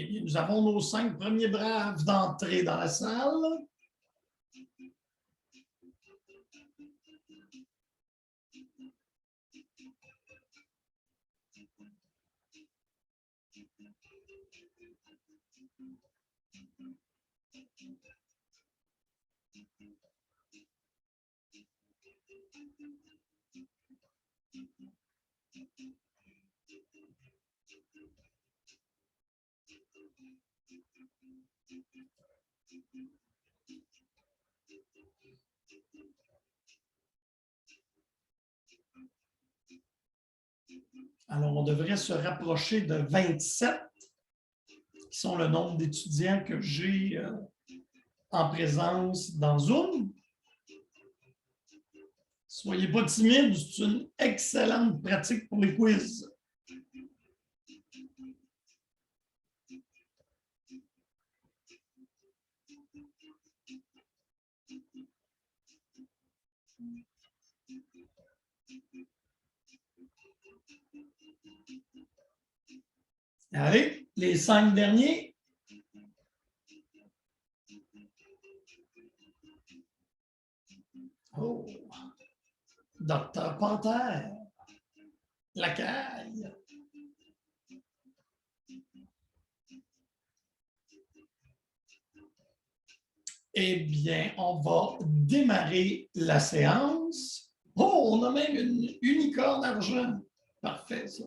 Eh bien, nous avons nos 5 premiers braves d'entrée dans la salle. Alors, on devrait se rapprocher de 27, qui sont le nombre d'étudiants que j'ai en présence dans Zoom. Soyez pas timides, c'est une excellente pratique pour les quiz. Allez, les 5 derniers. Oh, Docteur Panthère, Lacaille. Eh bien, on va démarrer la séance. Oh, on a même une unicorne argent. Parfait, ça.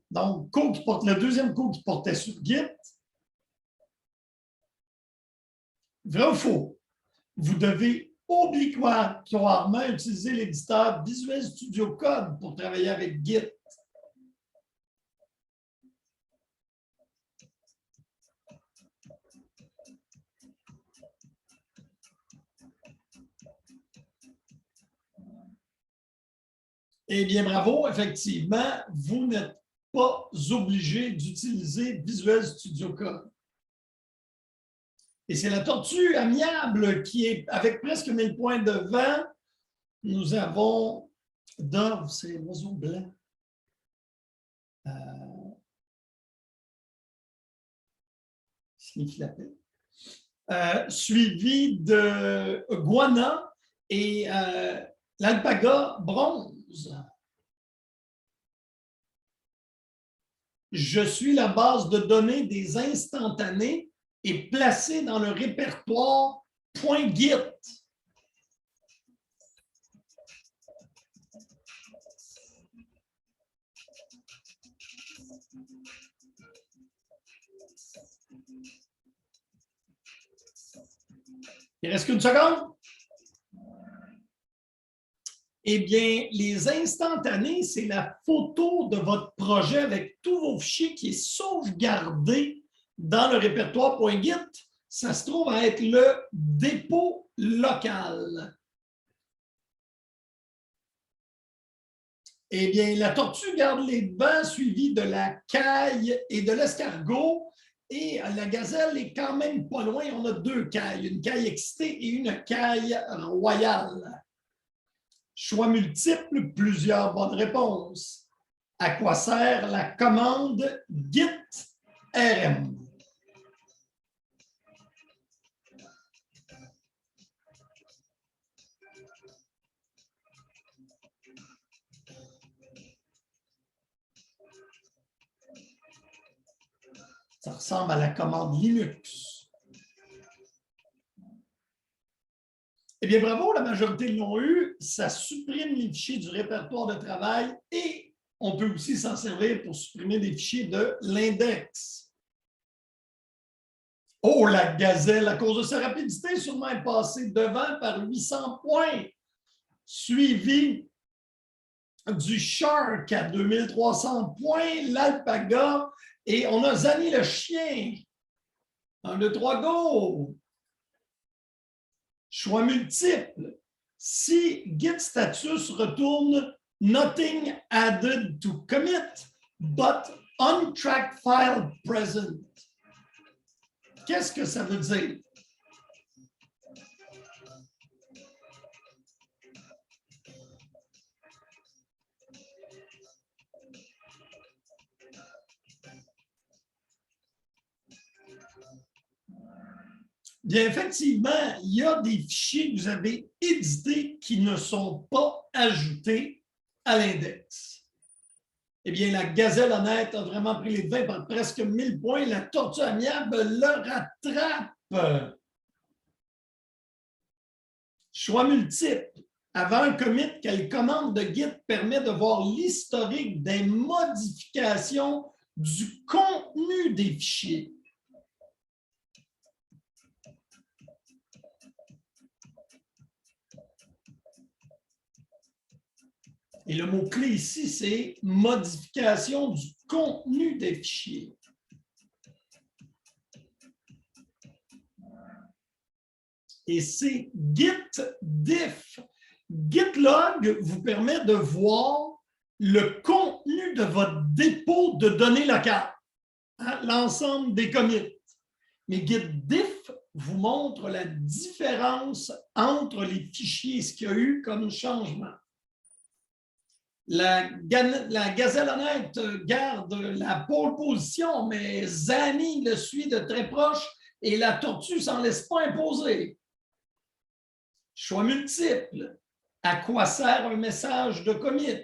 Donc, le deuxième cours qui portait sur Git. Vrai ou faux? Vous devez obligatoirement utiliser l'éditeur Visual Studio Code pour travailler avec Git. Eh bien, bravo, effectivement, vous n'êtes pas obligé d'utiliser Visual Studio Code. Et c'est la tortue amiable qui est avec presque 1000 points de vent. Nous avons Dove, c'est l'oiseau blanc. Suivi de Guana et l'alpaga bronze. Je suis la base de données des instantanés et placé dans le répertoire .git. Il reste qu'une seconde. Eh bien, les instantanés, c'est la photo de votre projet avec tous vos fichiers qui est sauvegardé dans le répertoire .git. Ça se trouve à être le dépôt local. Eh bien, la tortue garde les devants, suivie de la caille et de l'escargot. Et la gazelle est quand même pas loin. On a 2 cailles, une caille excitée et une caille royale. Choix multiples, plusieurs bonnes réponses. À quoi sert la commande git rm? Ça ressemble à la commande Linux. Eh bien, bravo, la majorité l'ont eu. Ça supprime les fichiers du répertoire de travail et on peut aussi s'en servir pour supprimer des fichiers de l'index. Oh, la gazelle, à cause de sa rapidité, sûrement est passée devant par 800 points, suivi du Shark à 2300 points, l'Alpaga, et on a Zani le chien. 1, 2, 3, go! Choix multiples. Si git status retourne nothing added to commit, but untracked file present. Qu'est-ce que ça veut dire? Bien, effectivement, il y a des fichiers que vous avez édités qui ne sont pas ajoutés à l'index. Eh bien, la gazelle honnête a vraiment pris les devants par presque 1000 points. La tortue amiable le rattrape. Choix multiple. Avant un commit, quelle commande de Git permet de voir l'historique des modifications du contenu des fichiers? Et le mot-clé ici, c'est modification du contenu des fichiers. Et c'est git diff. Gitlog vous permet de voir le contenu de votre dépôt de données locales, hein, l'ensemble des commits. Mais git diff vous montre la différence entre les fichiers, ce qu'il y a eu comme changement. La gazelle honnête garde la pole position, mais Zani le suit de très proche et la tortue s'en laisse pas imposer. Choix multiple. À quoi sert un message de commit?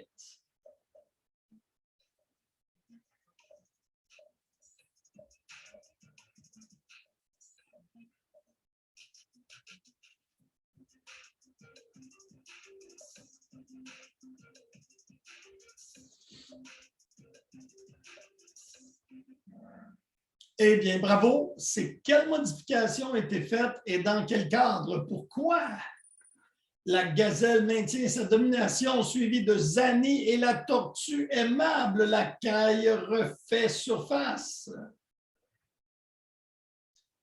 Eh bien, bravo. C'est quelle modification a été faite et dans quel cadre? Pourquoi? La gazelle maintient sa domination, suivie de Zani et la tortue aimable. La caille refait surface.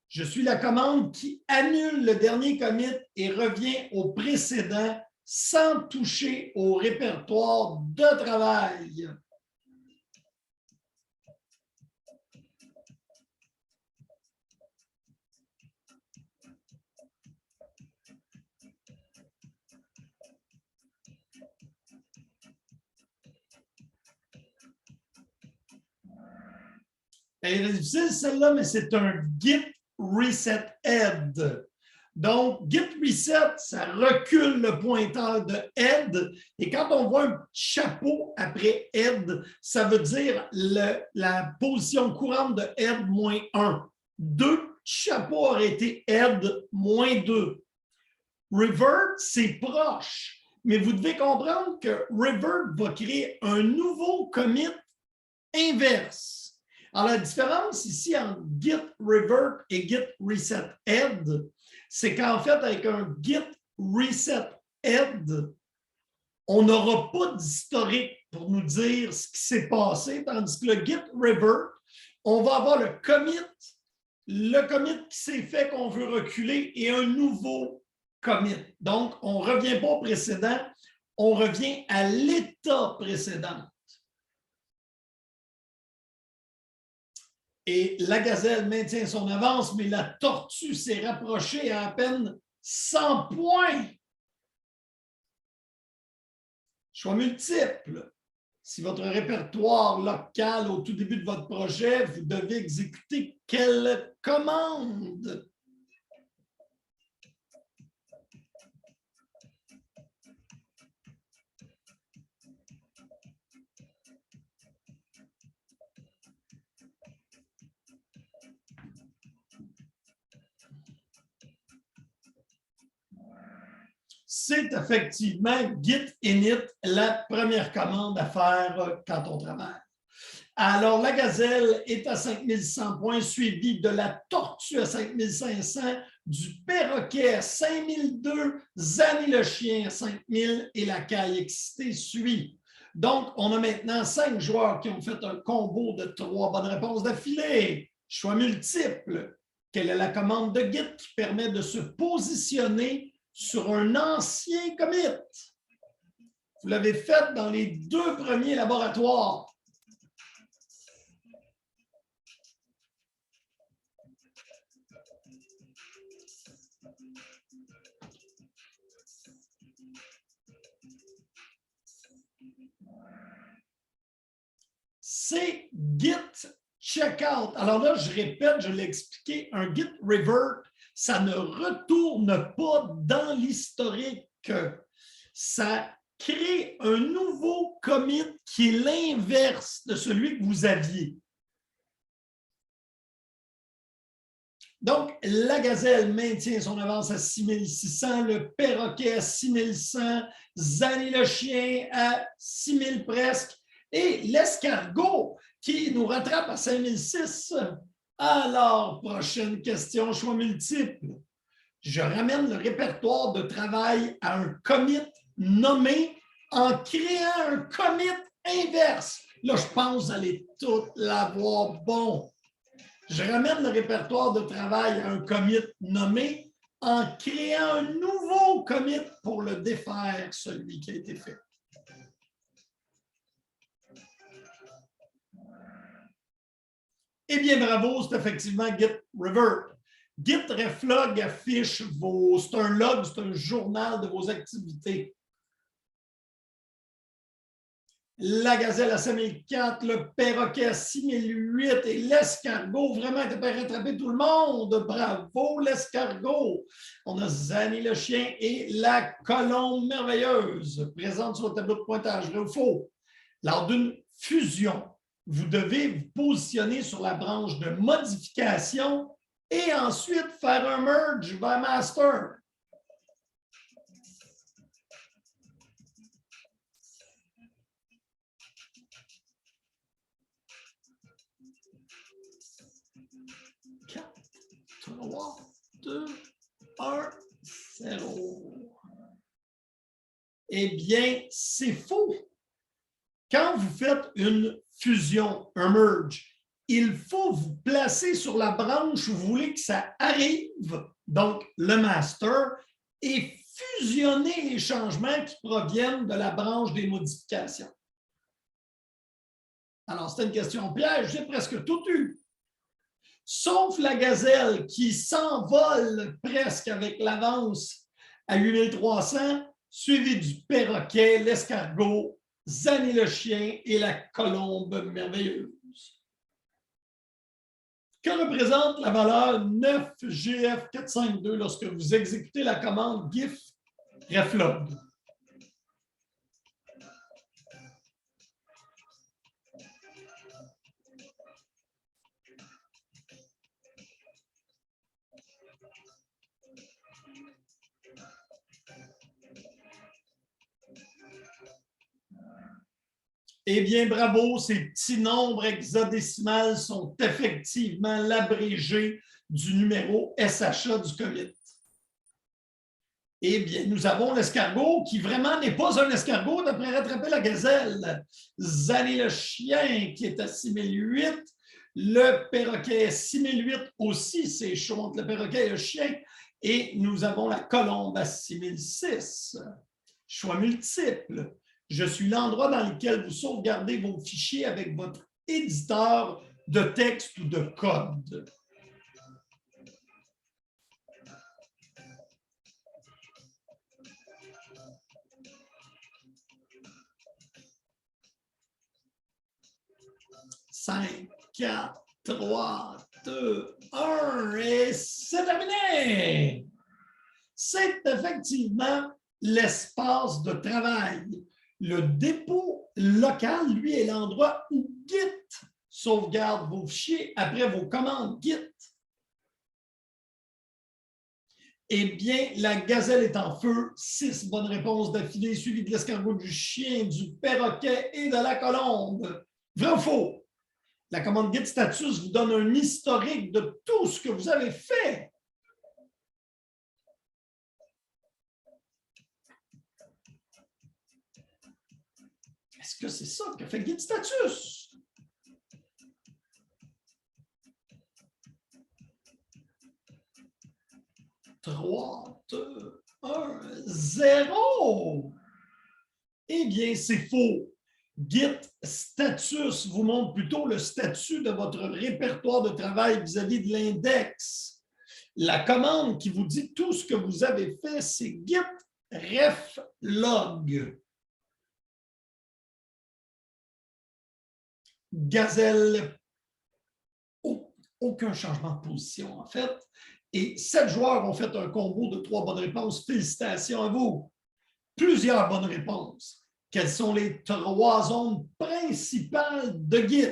Je suis la commande qui annule le dernier commit et revient au précédent sans toucher au répertoire de travail. Elle est difficile celle-là, mais c'est un git reset head. Donc, git reset, ça recule le pointeur de head. Et quand on voit un chapeau après head, ça veut dire la position courante de head moins 1. 2, chapeau aurait été head moins 2. Revert, c'est proche. Mais vous devez comprendre que revert va créer un nouveau commit inverse. Alors, la différence ici entre git revert et git reset head, c'est qu'en fait, avec un git reset head, on n'aura pas d'historique pour nous dire ce qui s'est passé, tandis que le git revert, on va avoir le commit qui s'est fait qu'on veut reculer et un nouveau commit. Donc, on ne revient pas au précédent, on revient à l'état précédent. Et la gazelle maintient son avance, mais la tortue s'est rapprochée à peine 100 points. Choix multiple. Si votre répertoire local au tout début de votre projet, vous devez exécuter quelle commande? C'est effectivement git init, la première commande à faire quand on travaille. Alors, la gazelle est à 5100 points, suivie de la tortue à 5500, du perroquet à 5002, Zani le chien à 5000 et la caille excitée suit. Donc, on a maintenant 5 joueurs qui ont fait un combo de 3 bonnes réponses d'affilée. Choix multiple. Quelle est la commande de Git qui permet de se positionner sur un ancien commit? Vous l'avez fait dans les 2 premiers laboratoires. C'est git checkout. Alors là, je répète, je l'ai expliqué, un git revert, ça ne retourne pas dans l'historique. Ça crée un nouveau commit qui est l'inverse de celui que vous aviez. Donc, la gazelle maintient son avance à 6600, le perroquet à 6100, Zanny le chien à 6000 presque, et l'escargot qui nous rattrape à 5006. Alors, prochaine question, choix multiple. Je ramène le répertoire de travail à un commit nommé en créant un commit inverse. Là, je pense que vous allez tout l'avoir bon. Je ramène le répertoire de travail à un commit nommé en créant un nouveau commit pour le défaire, celui qui a été fait. Eh bien, bravo, c'est effectivement Git Revert. Git Reflog affiche vos... C'est un log, c'est un journal de vos activités. La gazelle à 5004, le perroquet à 6008 et l'escargot, vraiment, tu peux rattraper tout le monde. Bravo, l'escargot. On a Zanny le chien et la colombe merveilleuse présente sur le tableau de pointage. Vrai ou faux? Lors d'une fusion, vous devez vous positionner sur la branche de modification et ensuite faire un merge vers master. « 3, 2, 1, 0. » Eh bien, c'est faux. Quand vous faites une fusion, un merge, il faut vous placer sur la branche où vous voulez que ça arrive, donc le master, et fusionner les changements qui proviennent de la branche des modifications. Alors, c'était une question piège, j'ai presque tout eu. Sauf la gazelle qui s'envole presque avec l'avance à 8300, suivi du perroquet, l'escargot, Zanny le chien et la colombe merveilleuse. Que représente la valeur 9GF452 lorsque vous exécutez la commande GIF reflog? Eh bien, bravo, ces petits nombres hexadécimales sont effectivement l'abrégé du numéro SHA du commit. Eh bien, nous avons l'escargot qui vraiment n'est pas un escargot d'après rattraper la gazelle. Zanny le chien qui est à 6008. Le perroquet 6008 aussi, c'est chaud entre le perroquet et le chien. Et nous avons la colombe à 6006. Choix multiple. Je suis l'endroit dans lequel vous sauvegardez vos fichiers avec votre éditeur de texte ou de code. Cinq, 4, 3, 2, 1 et c'est terminé! C'est effectivement l'espace de travail. Le dépôt local, lui, est l'endroit où Git sauvegarde vos fichiers après vos commandes Git. Eh bien, la gazelle est en feu. 6 bonnes réponses d'affilée, suivies de l'escargot, du chien, du perroquet et de la colombe. Vrai ou faux? La commande Git status vous donne un historique de tout ce que vous avez fait. Est-ce que c'est ça que fait Git status? « 3, 2, 1, 0. » Eh bien, c'est faux. Git status vous montre plutôt le statut de votre répertoire de travail vis-à-vis de l'index. La commande qui vous dit tout ce que vous avez fait, c'est git reflog. Gazelle, aucun changement de position en fait. Et 7 joueurs ont fait un combo de 3 bonnes réponses. Félicitations à vous. Plusieurs bonnes réponses. Quelles sont les 3 zones principales de Git?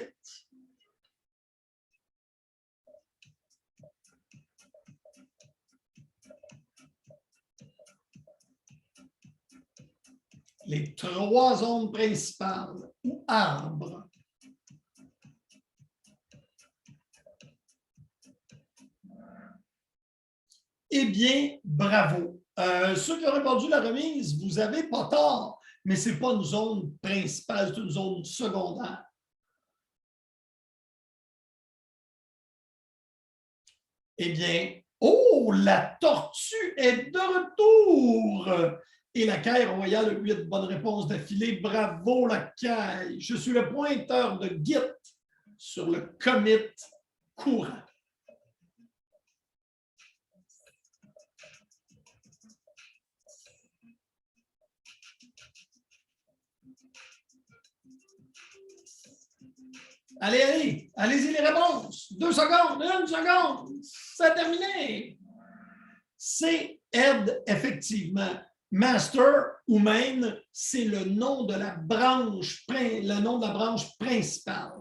Les 3 zones principales ou arbres. Eh bien, bravo. Ceux qui ont répondu la remise, vous n'avez pas tort, mais ce n'est pas une zone principale, c'est une zone secondaire. Eh bien, oh, la tortue est de retour! Et la caille royale a 8 bonnes réponses d'affilée. Bravo, la caille! Je suis le pointeur de Git sur le commit courant. Allez, allez-y les réponses. 2 secondes, 1 seconde, c'est terminé. C'est Ed, effectivement. Master ou main, c'est le nom de la branche, principale.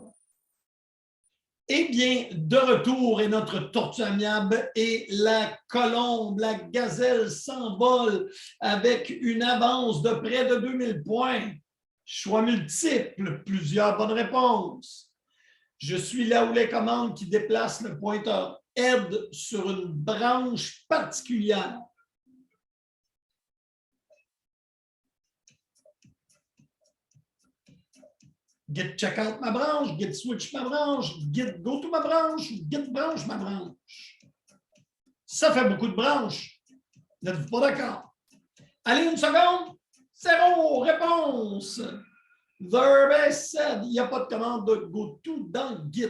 Eh bien, de retour est notre tortue amiable et la colombe, la gazelle s'envole avec une avance de près de 2000 points. Choix multiples, plusieurs bonnes réponses. Je suis là où les commandes qui déplacent le pointeur aident sur une branche particulière. Git checkout ma branche, git switch ma branche, git go to ma branche, git branche ma branche. Ça fait beaucoup de branches. N'êtes-vous pas d'accord? Allez, 1 seconde. 0, réponse. Verb said, il n'y a pas de commande de go to dans Git.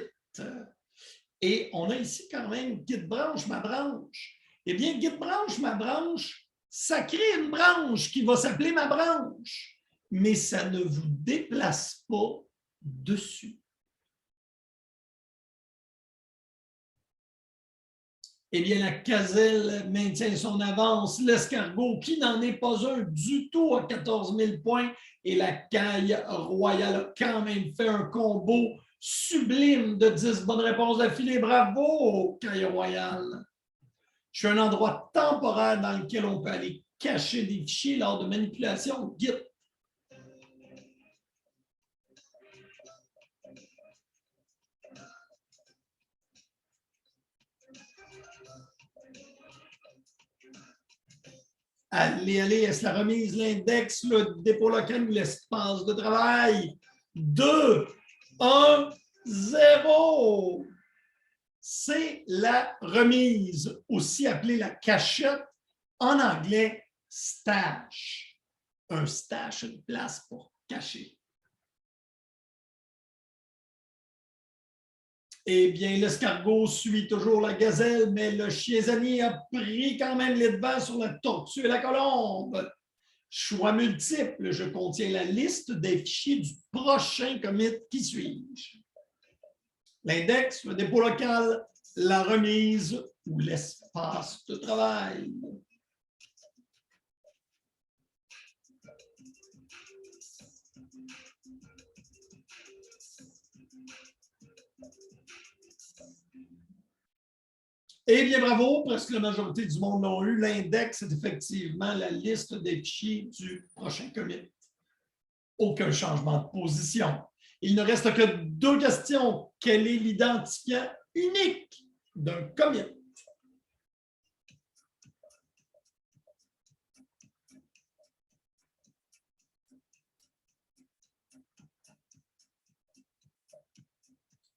Et on a ici quand même Git branche ma branche. Eh bien, Git branche ma branche, ça crée une branche qui va s'appeler ma branche, mais ça ne vous déplace pas dessus. Eh bien, la gazelle maintient son avance. L'escargot, qui n'en est pas un du tout à 14 000 points, et la caille royale a quand même fait un combo sublime de 10 bonnes réponses d'affilée. Bravo, caille royale. Je suis un endroit temporaire dans lequel on peut aller cacher des fichiers lors de manipulation Git. Allez, allez, est-ce la remise, l'index, le dépôt local ou l'espace de travail? 2, 1, 0. C'est la remise, aussi appelée la cachette, en anglais, stash. Un stash, une place pour cacher. Eh bien, l'escargot suit toujours la gazelle, mais le chiésanier a pris quand même les devants sur la tortue et la colombe. Choix multiples, je contiens la liste des fichiers du prochain commit. Qui suis-je? L'index, le dépôt local, la remise ou l'espace de travail. Eh bien, bravo, presque la majorité du monde l'ont eu. L'index, c'est effectivement la liste des fichiers du prochain commit. Aucun changement de position. Il ne reste que 2 questions. Quel est l'identifiant unique d'un commit?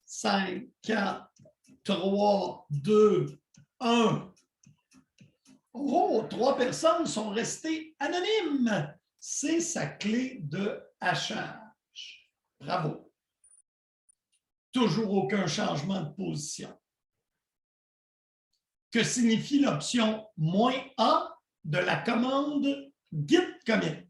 Cinq, 4, 3, 2, 1. Oh, 3 personnes sont restées anonymes. C'est sa clé de hachage. Bravo. Toujours aucun changement de position. Que signifie l'option "-A" de la commande git commit?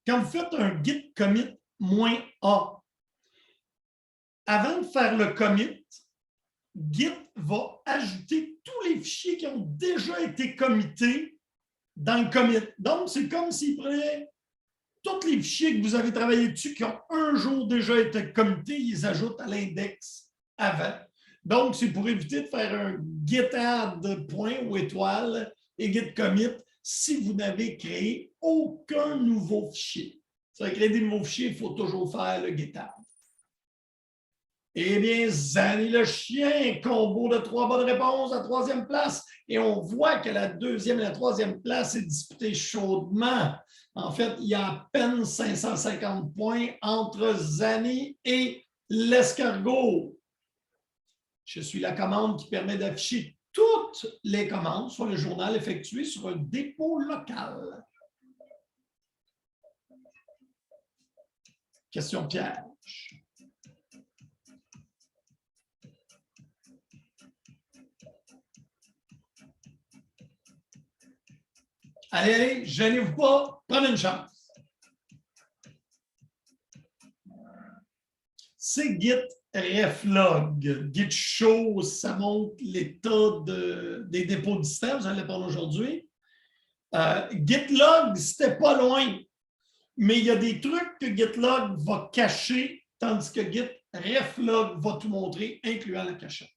quand vous faites un git commit -a, avant de faire le commit, Git va ajouter tous les fichiers qui ont déjà été committés dans le commit. Donc, c'est comme s'il prenait tous les fichiers que vous avez travaillé dessus qui ont un jour déjà été committés, ils les ajoutent à l'index avant. Donc, c'est pour éviter de faire un git add point ou étoile et git commit si vous n'avez créé aucun nouveau fichier. Si vous avez créé des nouveaux fichiers, il faut toujours faire le git add. Eh bien, Zanny le chien, combo de 3 bonnes réponses à 3e place. Et on voit que la 2e et la 3e place est disputée chaudement. En fait, il y a à peine 550 points entre Zanny et l'escargot. Je suis la commande qui permet d'afficher toutes les commandes sur le journal effectué sur un dépôt local. Question piège. Allez, gênez-vous pas, prenez une chance. C'est Git reflog. Git show, ça montre l'état des dépôts de système, vous allez parler aujourd'hui. Git log, c'était pas loin, mais il y a des trucs que Git log va cacher, tandis que Git reflog va tout montrer, incluant la cachette.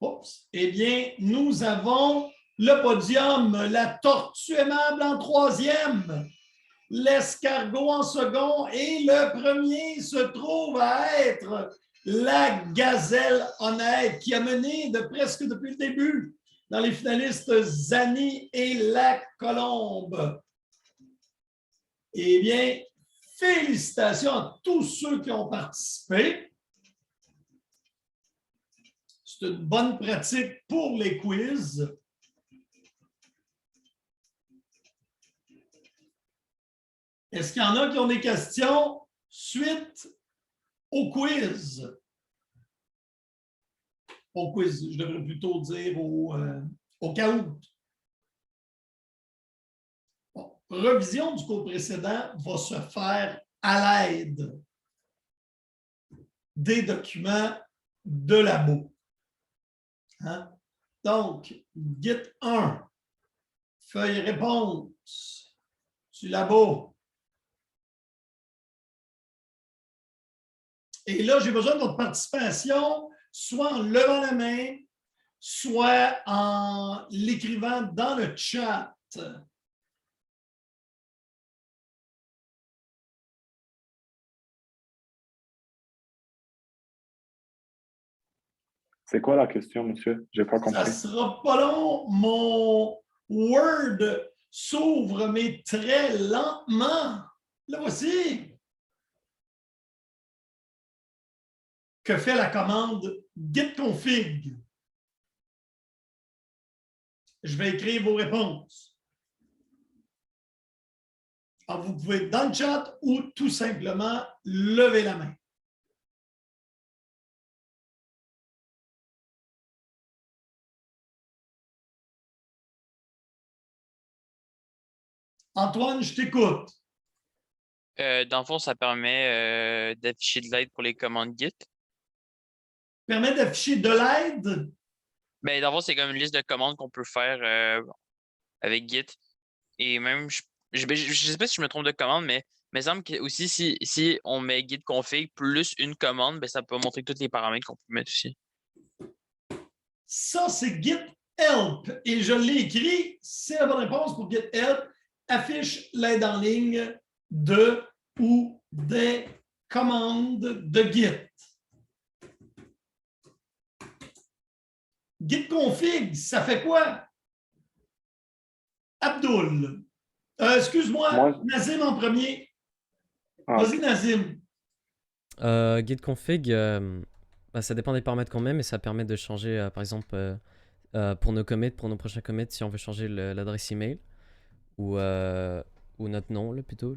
Oups. Eh bien, nous avons le podium, la tortue aimable en 3e, l'escargot en second et le premier se trouve à être la gazelle honnête qui a mené de presque depuis le début dans les finalistes Zanny et la colombe. Eh bien, félicitations à tous ceux qui ont participé. C'est une bonne pratique pour les quiz. Est-ce qu'il y en a qui ont des questions suite au quiz? Au quiz, je devrais plutôt dire au caout. Bon, revision du cours précédent va se faire à l'aide des documents de labo. Hein? Donc, Git 1, feuille réponse du labo. Et là, j'ai besoin de votre participation, soit en levant la main, soit en l'écrivant dans le chat. C'est quoi la question, monsieur? Je n'ai pas compris. Ça ne sera pas long. Mon Word s'ouvre, mais très lentement. Là voici. Que fait la commande git config? Je vais écrire vos réponses. Alors, vous pouvez dans le chat ou tout simplement lever la main. Antoine, je t'écoute. Dans le fond, ça permet d'afficher de l'aide pour les commandes Git. Permet d'afficher de l'aide? Ben, dans le fond, c'est comme une liste de commandes qu'on peut faire avec Git. Et même, je sais pas si je me trompe de commande, mais il me semble que aussi si on met git config plus une commande, ben, ça peut montrer tous les paramètres qu'on peut mettre aussi. Ça, c'est git help. Et je l'ai écrit, c'est la bonne réponse pour git help. Affiche l'aide en ligne de ou des commandes de Git. Git config, ça fait quoi? Abdul. Excuse-moi, Nazim en premier. Vas-y, Nazim. Git config, ça dépend des paramètres qu'on met, mais ça permet de changer, par exemple, pour nos commits, pour nos prochains commits, si on veut changer l'adresse email ou notre nom, là, plutôt.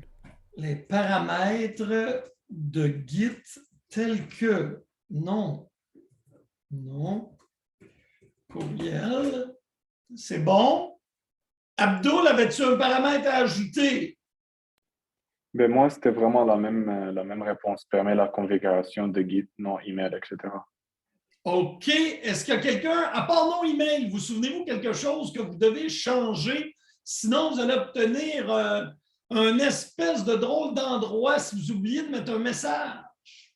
Les paramètres de Git tels que nom, courriel, c'est bon. Abdul, avais-tu un paramètre à ajouter? Mais moi, c'était vraiment la même réponse. Permet la configuration de Git, non email, etc. OK. Est-ce qu'il y a quelqu'un, à part non email, vous souvenez-vous quelque chose que vous devez changer? Sinon, vous allez obtenir un espèce de drôle d'endroit si vous oubliez de mettre un message.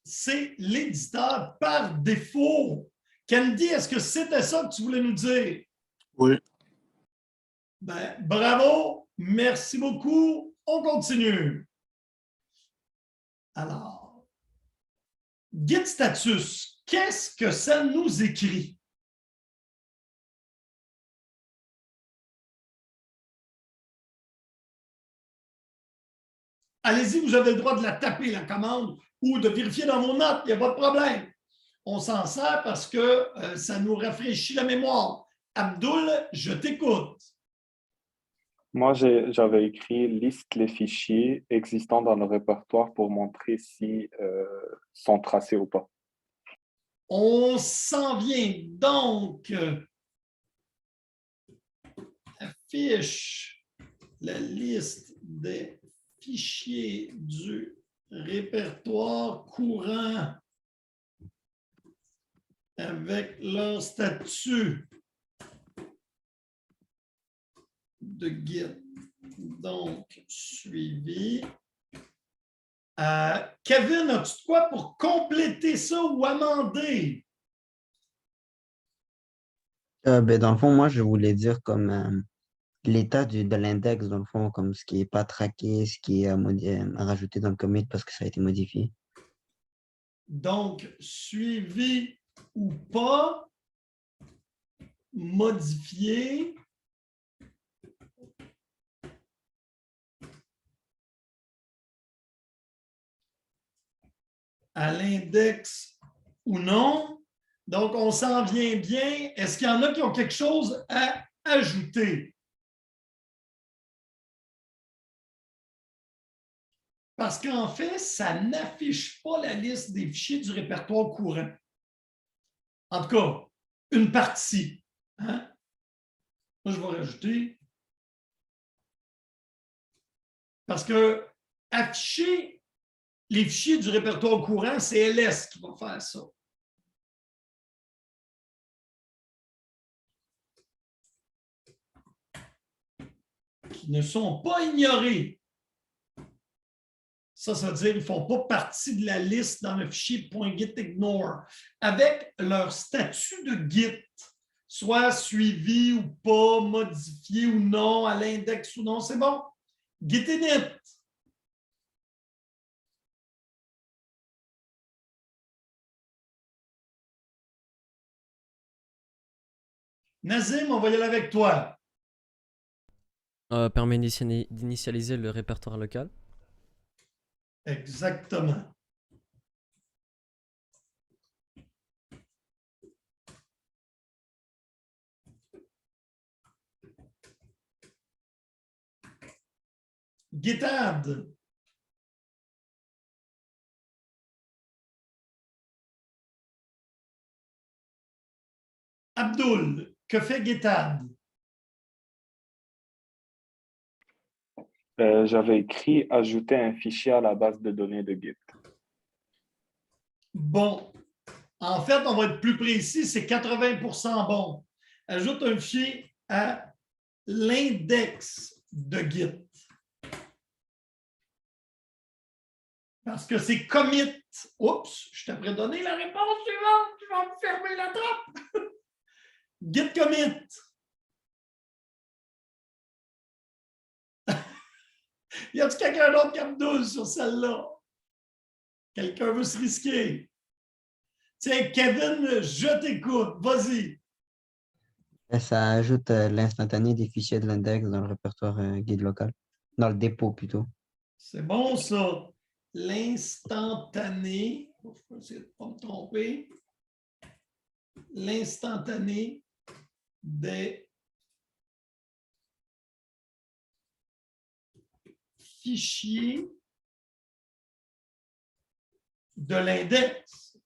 C'est l'éditeur par défaut. Candy, est-ce que c'était ça que tu voulais nous dire? Oui. Ben, bravo, merci beaucoup. On continue. Alors, Git status, qu'est-ce que ça nous écrit? Allez-y, vous avez le droit de la taper, la commande, ou de vérifier dans vos notes, il n'y a pas de problème. On s'en sert parce que ça nous rafraîchit la mémoire. Abdul, je t'écoute. Moi, j'avais écrit liste les fichiers existants dans le répertoire pour montrer si sont tracés ou pas. On s'en vient donc. Affiche la liste des fichiers du répertoire courant avec leur statut de Git. Donc, suivi. Kevin, as-tu de quoi pour compléter ça ou amender? Dans le fond, moi, je voulais dire comme l'état de l'index, dans le fond, comme ce qui n'est pas traqué, ce qui est à rajouter dans le commit parce que ça a été modifié. Donc, suivi ou pas, modifié. À l'index ou non. Donc, on s'en vient bien. Est-ce qu'il y en a qui ont quelque chose à ajouter? Parce qu'en fait, ça n'affiche pas la liste des fichiers du répertoire courant. En tout cas, une partie. Hein? Moi, je vais rajouter. Parce que afficher les fichiers du répertoire courant, c'est LS qui va faire ça. Qui ne sont pas ignorés. Ça veut dire qu'ils ne font pas partie de la liste dans le fichier .gitignore avec leur statut de Git, soit suivi ou pas, modifié ou non, à l'index ou non, c'est bon. Git init. Nazim, on va y aller avec toi. Permet d'initialiser le répertoire local. Exactement. Git add. Abdul, que fait Git add? J'avais écrit ajouter un fichier à la base de données de Git. Bon. En fait, on va être plus précis, c'est 80% bon. Ajoute un fichier à l'index de Git. Parce que c'est commit. Oups, je t'ai donné la réponse suivante. Je vais me fermer la trappe. Git commit. Y a-t-il quelqu'un d'autre qui me douce sur celle-là? Quelqu'un veut se risquer? Tiens, Kevin, je t'écoute. Vas-y. Ça ajoute l'instantané des fichiers de l'index dans le répertoire guide local, dans le dépôt plutôt. C'est bon, ça. L'instantané. Je vais essayer de ne pas me tromper. L'instantané des fichiers de l'index.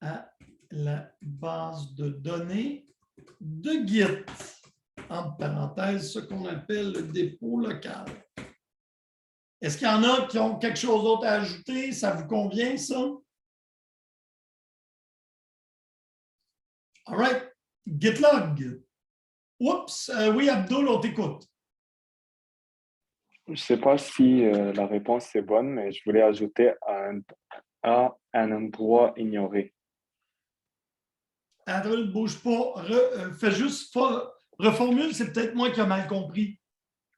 à la base de données de Git, entre parenthèses, ce qu'on appelle le dépôt local. Est-ce qu'il y en a qui ont quelque chose d'autre à ajouter? Ça vous convient, ça? All right. Gitlog. Oups, oui, Abdul, on t'écoute. Je ne sais pas si la réponse est bonne, mais je voulais ajouter à un endroit ignoré. Adrien, ne bouge pas. Fais juste reformule, c'est peut-être moi qui ai mal compris.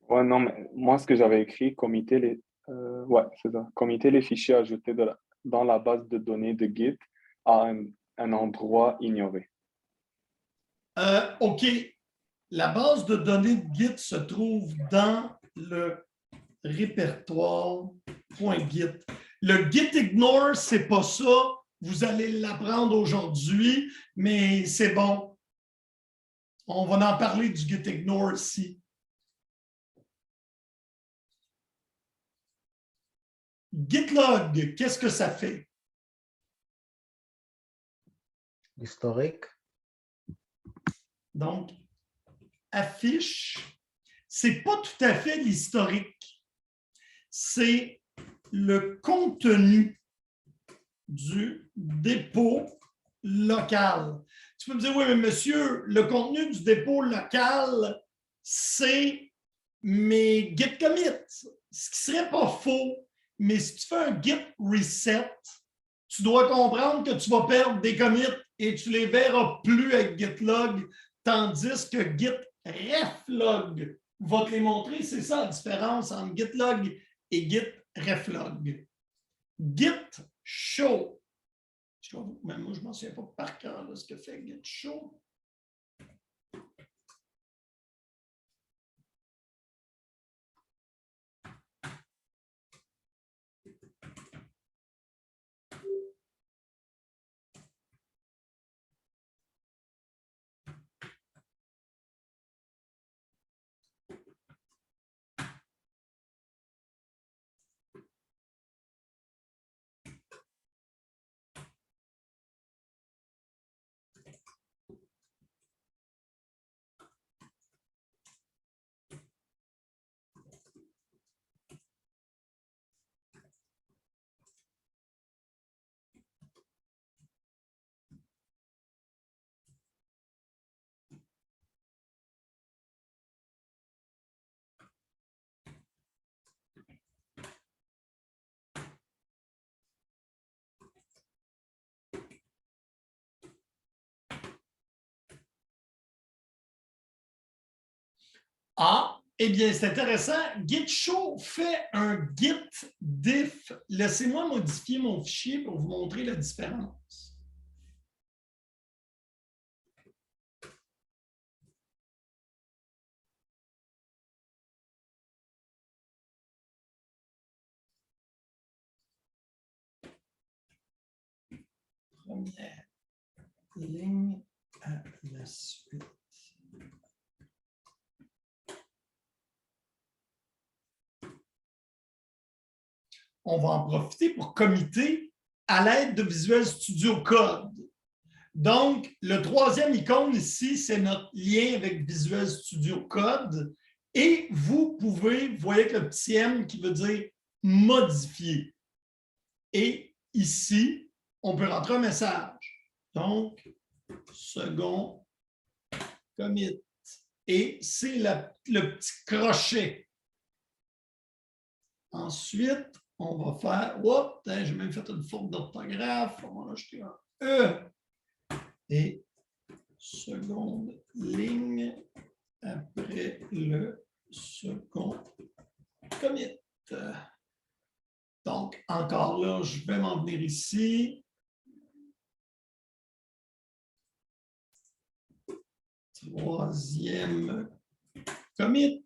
Ouais, non, mais moi, ce que j'avais écrit, ouais, c'est ça. Comiter les fichiers ajoutés dans la base de données de Git à un endroit ignoré. OK. La base de données de Git se trouve dans le répertoire.git. Le git ignore, c'est pas ça. Vous allez l'apprendre aujourd'hui, mais c'est bon. On va en parler du git ignore ici. Gitlog, qu'est-ce que ça fait? Historique. Donc, affiche, c'est pas tout à fait l'historique. C'est le contenu du dépôt local. Tu peux me dire, oui, mais monsieur, le contenu du dépôt local, c'est mes git commits. Ce qui serait pas faux, mais si tu fais un git reset, tu dois comprendre que tu vas perdre des commits et tu les verras plus avec gitlog, tandis que git reflog va te les montrer. C'est ça la différence entre gitlog et git reflog. Git show. Même moi, je ne m'en souviens pas par cœur de ce que fait git show. Ah, eh bien, c'est intéressant. Git show fait un git diff. Laissez-moi modifier mon fichier pour vous montrer la différence. Première ligne à la suite. On va en profiter pour committer à l'aide de Visual Studio Code. Donc, le troisième icône ici, c'est notre lien avec Visual Studio Code. Et vous pouvez, vous voyez le petit M qui veut dire modifier. Et ici, on peut rentrer un message. Donc, second commit. Et c'est le petit crochet. Ensuite, on va faire, oups, j'ai même fait une faute d'orthographe, on va rajouter un E. Et seconde ligne après le second commit. Donc, encore là, je vais m'en venir ici. Troisième commit.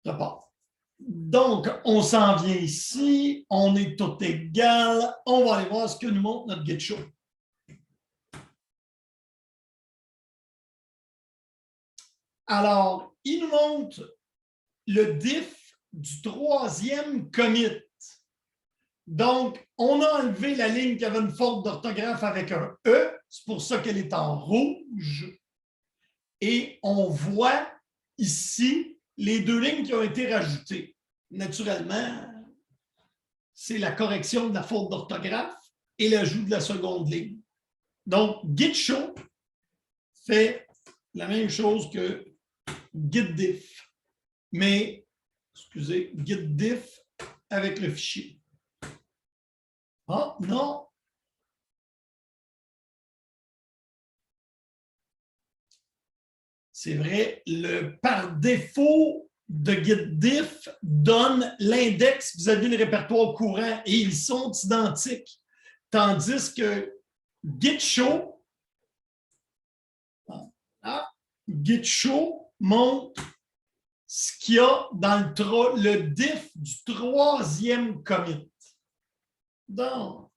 Repart. Donc, on s'en vient ici, on est tout égal, on va aller voir ce que nous montre notre git show. Alors, il nous montre le diff du troisième commit. Donc, on a enlevé la ligne qui avait une faute d'orthographe avec un E. C'est pour ça qu'elle est en rouge. Et on voit ici les deux lignes qui ont été rajoutées. Naturellement, c'est la correction de la faute d'orthographe et l'ajout de la seconde ligne. Donc, git show fait la même chose que git diff, mais, excusez, git diff avec le fichier. Ah, non. C'est vrai, par défaut de GitDiff donne l'index vis-à-vis le répertoire courant et ils sont identiques. Tandis que GitShow, GitShow montre ce qu'il y a dans le diff du troisième commit. Donc,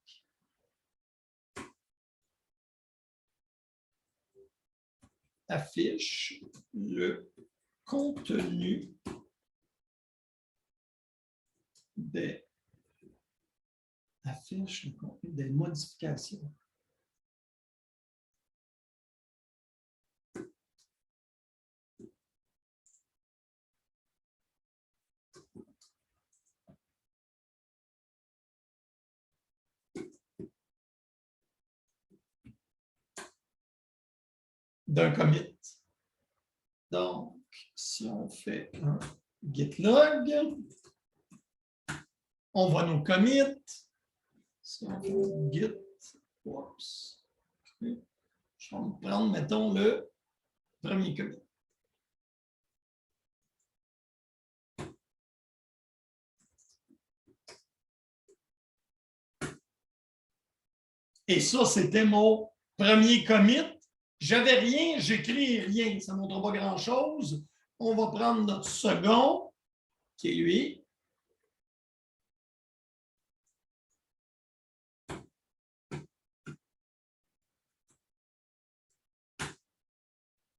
affiche le contenu des modifications. D'un commit. Donc, si on fait un git log, on voit nos commits. Si on fait un git, oups, je vais prendre, mettons, le premier commit. Et ça, c'était mon premier commit. J'avais rien, j'écris rien, ça ne montre pas grand-chose. On va prendre notre second, qui est lui.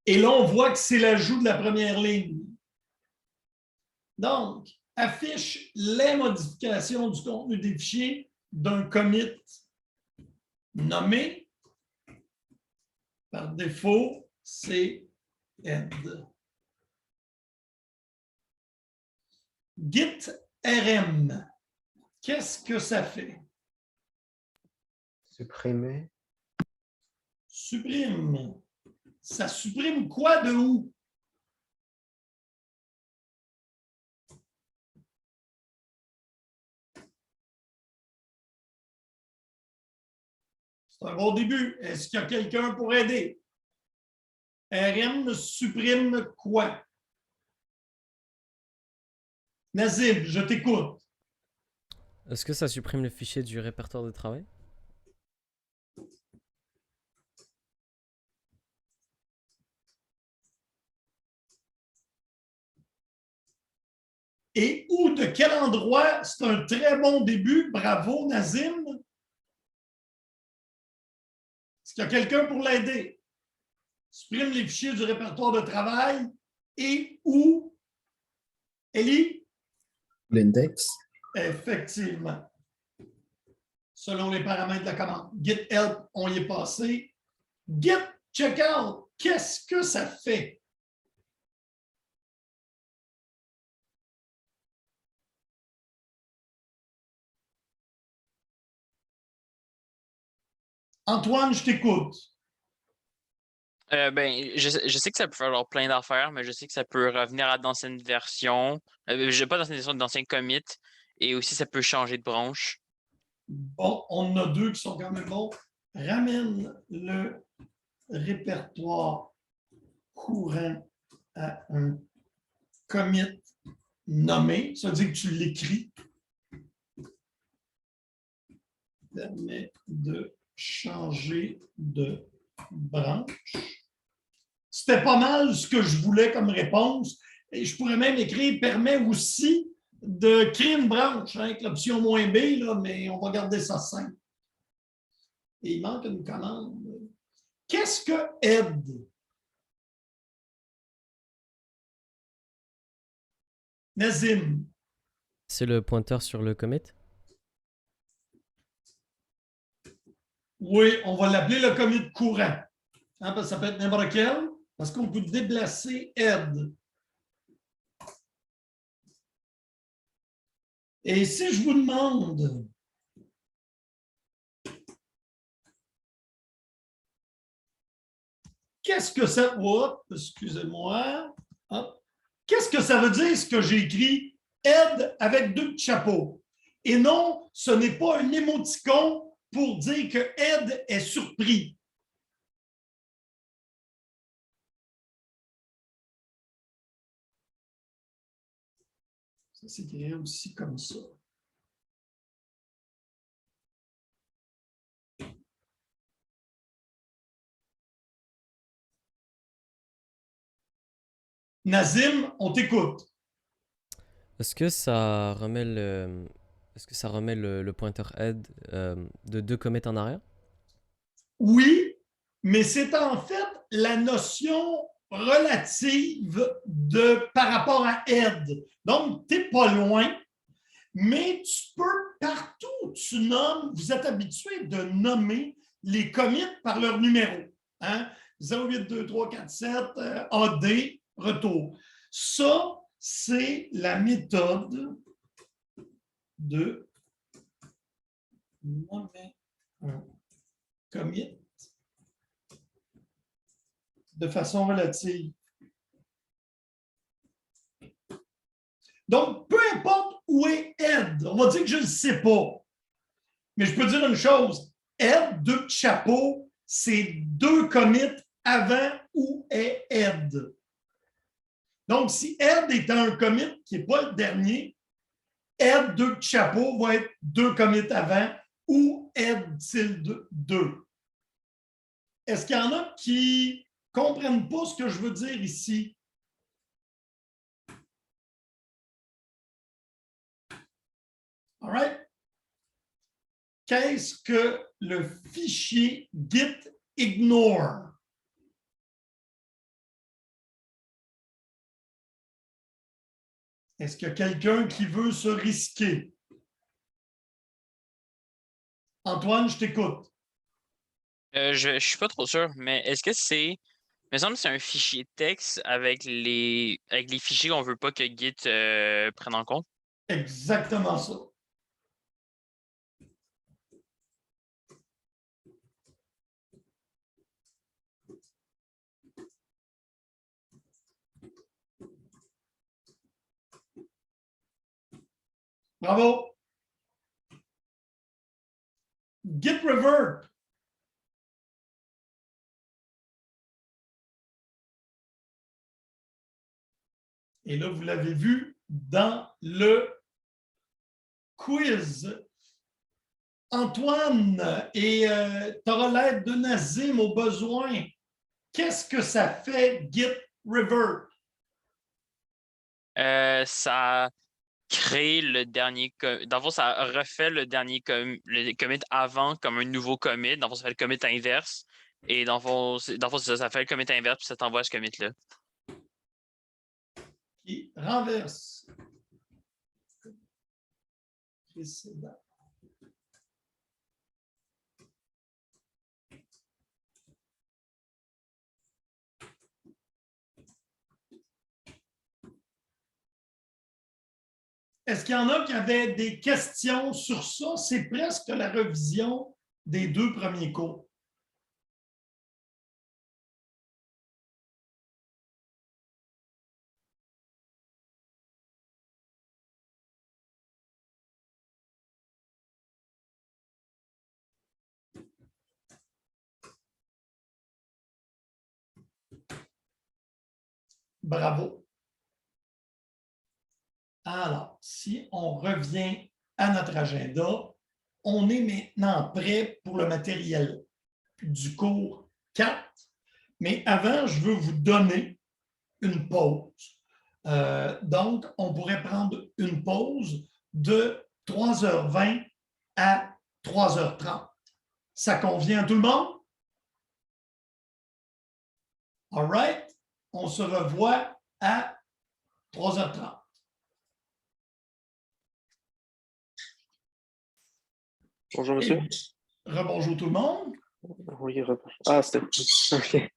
Et là, on voit que c'est l'ajout de la première ligne. Donc, affiche les modifications du contenu des fichiers d'un commit nommé. Par défaut, c'est add. Git RM, qu'est-ce que ça fait? Supprimer. Supprime. Ça supprime quoi de où? C'est un bon début. Est-ce qu'il y a quelqu'un pour aider? RM supprime quoi? Nazib, je t'écoute. Est-ce que ça supprime le fichier du répertoire de travail? Et où, de quel endroit? C'est un très bon début. Bravo, Nazim. Est-ce qu'il y a quelqu'un pour l'aider? Supprime les fichiers du répertoire de travail. Et où? Ellie? L'index. Effectivement. Selon les paramètres de la commande. Git help, on y est passé. Git checkout, qu'est-ce que ça fait? Antoine, je t'écoute. Je sais que ça peut faire alors plein d'affaires, mais je sais que ça peut revenir à d'anciennes versions. Je n'ai pas d'anciennes versions, d'anciens commits. Et aussi, ça peut changer de branche. Bon, on en a deux qui sont quand même bons. Ramène le répertoire courant à un commit nommé. Ça veut dire que tu l'écris. Permet de changer de branche. C'était pas mal ce que je voulais comme réponse. Et je pourrais même écrire permet aussi de créer une branche avec l'option -B, là, mais on va garder ça simple. Et il manque une commande. Qu'est-ce que aide? Nazim. C'est le pointeur sur le commit? Oui, on va l'appeler le commit courant. Hein, parce que ça peut être n'importe quel, parce qu'on peut déplacer head. Et si je vous demande qu'est-ce que ça... Oh, excusez-moi. Qu'est-ce que ça veut dire ce que j'ai écrit head avec deux petits chapeaux? Et non, ce n'est pas un émoticône pour dire que head est surpris. Ça s'écrit aussi comme ça. Nazim, on t'écoute. Est-ce que ça remet le pointeur head de 2 commits en arrière? Oui, mais c'est en fait la notion relative par rapport à head. Donc, tu n'es pas loin, mais tu peux, partout où tu nommes, vous êtes habitué de nommer les commits par leur numéro. Hein? 0, 8, 2, 3, 4, 7, AD, retour. Ça, c'est la méthode de nommer un commit de façon relative. Donc, peu importe où est head, on va dire que je ne le sais pas. Mais je peux dire une chose, head, deux petits chapeaux, c'est 2 commits avant où est head. Donc, si head est un commit qui n'est pas le dernier, head, 2 petits chapeaux va être 2 commits avant ou head tilde 2. Est-ce qu'il y en a qui ne comprennent pas ce que je veux dire ici? All right? Qu'est-ce que le fichier git ignore? Est-ce qu'il y a quelqu'un qui veut se risquer? Antoine, je t'écoute. Je suis pas trop sûr, mais est-ce que c'est. Il me semble que c'est un fichier texte avec les fichiers qu'on veut pas que Git prenne en compte. Exactement ça. Bravo. Git revert. Et là, vous l'avez vu dans le quiz. Antoine, et tu auras l'aide de Nazim au besoin. Qu'est-ce que ça fait Git revert? Ça crée le dernier. Dans le fond, ça refait le dernier le commit avant comme un nouveau commit. Dans le fond, ça fait le commit inverse. Et dans le fond, ça fait le commit inverse, puis ça t'envoie ce commit-là. Qui renverse. Précédent. Est-ce qu'il y en a qui avaient des questions sur ça? C'est presque la revision des 2 premiers cours. Bravo. Alors, si on revient à notre agenda, on est maintenant prêt pour le matériel du cours 4. Mais avant, je veux vous donner une pause. Donc, on pourrait prendre une pause de 3h20 à 3h30. Ça convient à tout le monde? All right? On se revoit à 3h30. Bonjour, monsieur. Rebonjour tout le monde. Oui, ah, c'était. OK.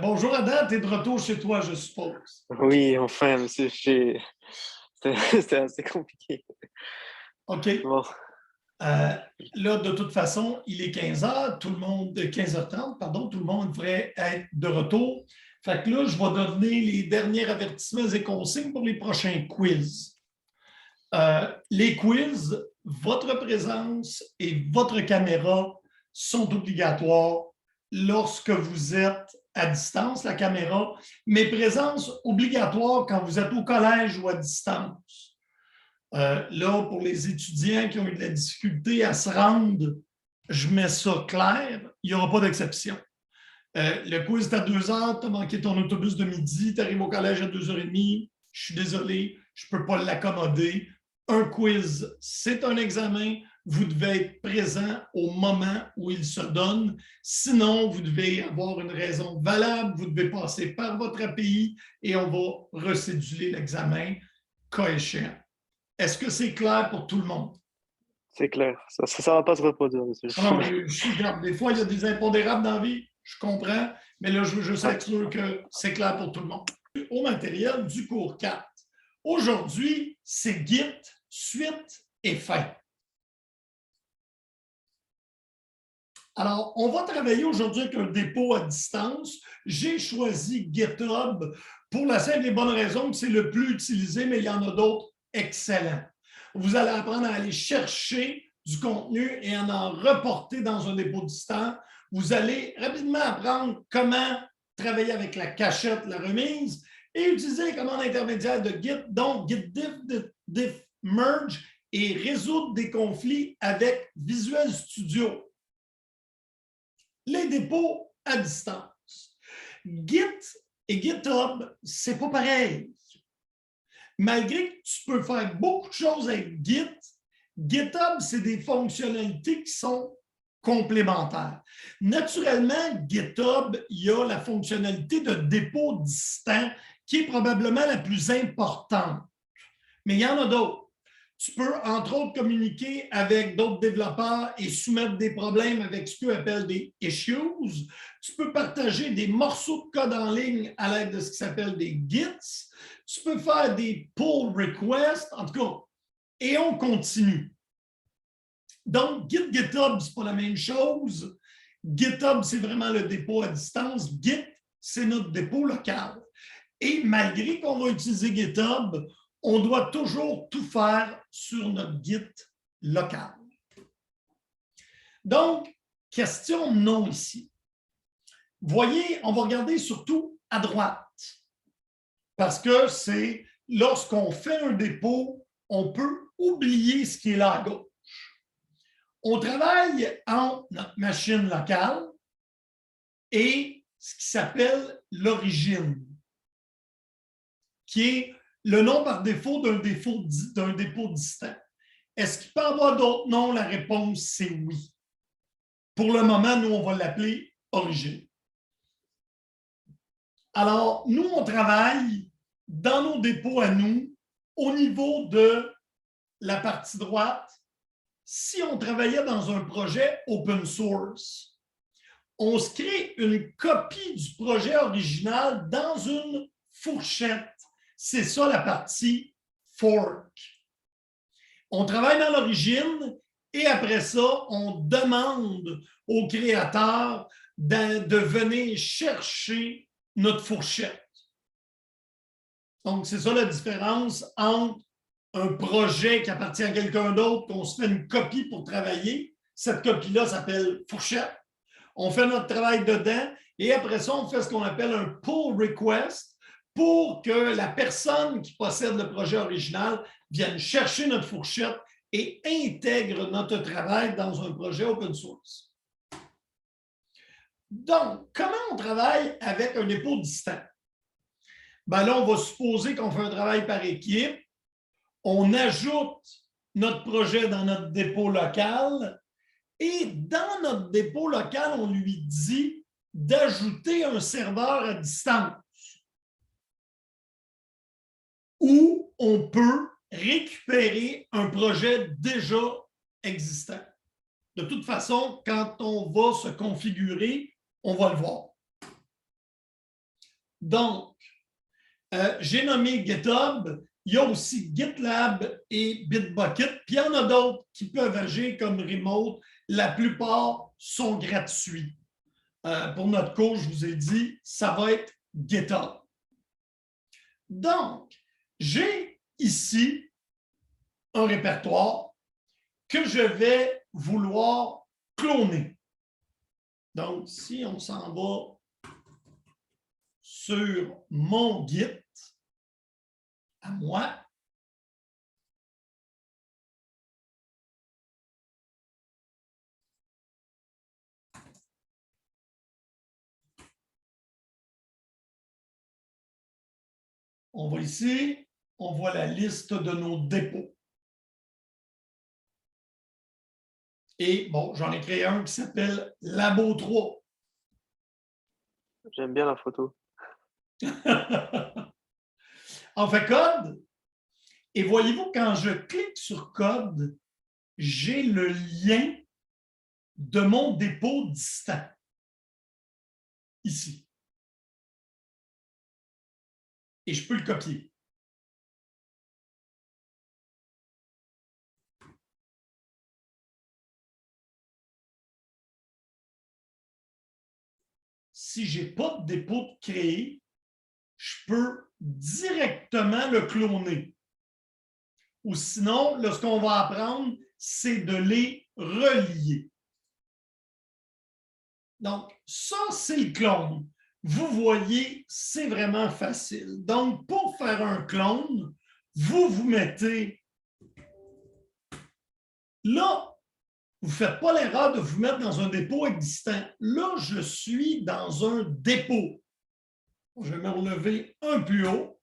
Bonjour Adam, tu es de retour chez toi, je suppose. Oui, enfin, monsieur, c'était assez compliqué. OK. Bon, Là, de toute façon, il est 15h, 15h30, pardon, tout le monde devrait être de retour. Fait que là, je vais donner les derniers avertissements et consignes pour les prochains quiz. Les quiz, votre présence et votre caméra sont obligatoires lorsque vous êtes à distance, la caméra, mais présence obligatoire quand vous êtes au collège ou à distance. Là, pour les étudiants qui ont eu de la difficulté à se rendre, je mets ça clair, il n'y aura pas d'exception. Le quiz est à 2h, tu as manqué ton autobus de midi, tu arrives au collège à 2h30, je suis désolé, je ne peux pas l'accommoder. Un quiz, c'est un examen, vous devez être présent au moment où il se donne. Sinon, vous devez avoir une raison valable, vous devez passer par votre API et on va recéduler l'examen cas échéant. Est-ce que c'est clair pour tout le monde? c'est clair. Ça va pas se reproduire, monsieur. Non, regarde, des fois, il y a des impondérables dans la vie, je comprends, mais là, je veux juste être sûr que c'est clair pour tout le monde. Au matériel du cours 4. Aujourd'hui, c'est Git, suite et fin. Alors, on va travailler aujourd'hui avec un dépôt à distance. J'ai choisi GitHub pour la simple et bonne raison que c'est le plus utilisé, mais il y en a d'autres excellents. Vous allez apprendre à aller chercher du contenu et à en reporter dans un dépôt distant. Vous allez rapidement apprendre comment travailler avec la cachette, la remise, et utiliser les commandes intermédiaires de Git, donc git diff, merge, et résoudre des conflits avec Visual Studio. Les dépôts à distance. Git et GitHub, c'est pas pareil. Malgré que tu peux faire beaucoup de choses avec Git, GitHub, c'est des fonctionnalités qui sont complémentaires. Naturellement, GitHub, il y a la fonctionnalité de dépôt distant qui est probablement la plus importante. Mais il y en a d'autres. Tu peux, entre autres, communiquer avec d'autres développeurs et soumettre des problèmes avec ce qu'on appelle des issues. Tu peux partager des morceaux de code en ligne à l'aide de ce qui s'appelle des Gits. Tu peux faire des pull requests, en tout cas, et on continue. Donc, Git, GitHub, ce n'est pas la même chose. GitHub, c'est vraiment le dépôt à distance. Git, c'est notre dépôt local. Et malgré qu'on va utiliser GitHub, on doit toujours tout faire sur notre Git local. Donc, question non ici. Voyez, on va regarder surtout à droite. Parce que c'est lorsqu'on fait un dépôt, on peut oublier ce qui est là à gauche. On travaille entre notre machine locale et ce qui s'appelle l'origine, qui est le nom par défaut d'un dépôt distant. Est-ce qu'il peut y avoir d'autres noms? La réponse, c'est oui. Pour le moment, nous, on va l'appeler origine. Alors, nous, on travaille dans nos dépôts à nous, au niveau de la partie droite. Si on travaillait dans un projet open source, on se crée une copie du projet original dans une fourchette. C'est ça la partie fork. On travaille dans l'origine et après ça, on demande au créateur de venir chercher notre fourchette. Donc, c'est ça la différence entre un projet qui appartient à quelqu'un d'autre, qu'on se fait une copie pour travailler. Cette copie-là s'appelle fourchette. On fait notre travail dedans et après ça, on fait ce qu'on appelle un pull request pour que la personne qui possède le projet original vienne chercher notre fourchette et intègre notre travail dans un projet open source. Donc, comment on travaille avec un dépôt distant? Ben là, on va supposer qu'on fait un travail par équipe. On ajoute notre projet dans notre dépôt local et dans notre dépôt local, on lui dit d'ajouter un serveur à distance où on peut récupérer un projet déjà existant. De toute façon, quand on va se configurer, on va le voir. Donc, j'ai nommé GitHub. Il y a aussi GitLab et Bitbucket. Puis il y en a d'autres qui peuvent agir comme remote. La plupart sont gratuits. Pour notre cours, je vous ai dit, ça va être GitHub. Donc, j'ai ici un répertoire que je vais vouloir cloner. Donc, si on s'en va sur mon Git, à moi, on va ici, on voit la liste de nos dépôts. Et bon, j'en ai créé un qui s'appelle Labo 3. J'aime bien la photo. On fait code. Et voyez-vous, quand je clique sur code, j'ai le lien de mon dépôt distant. Ici. Et je peux le copier. Si je n'ai pas de dépôt de créer, je peux directement le cloner. Ou sinon, là, ce qu'on va apprendre, c'est de les relier. Donc, ça, c'est le clone. Vous voyez, c'est vraiment facile. Donc, pour faire un clone, vous mettez là, vous ne faites pas l'erreur de vous mettre dans un dépôt existant. Là, je suis dans un dépôt. Je vais me relever un plus haut.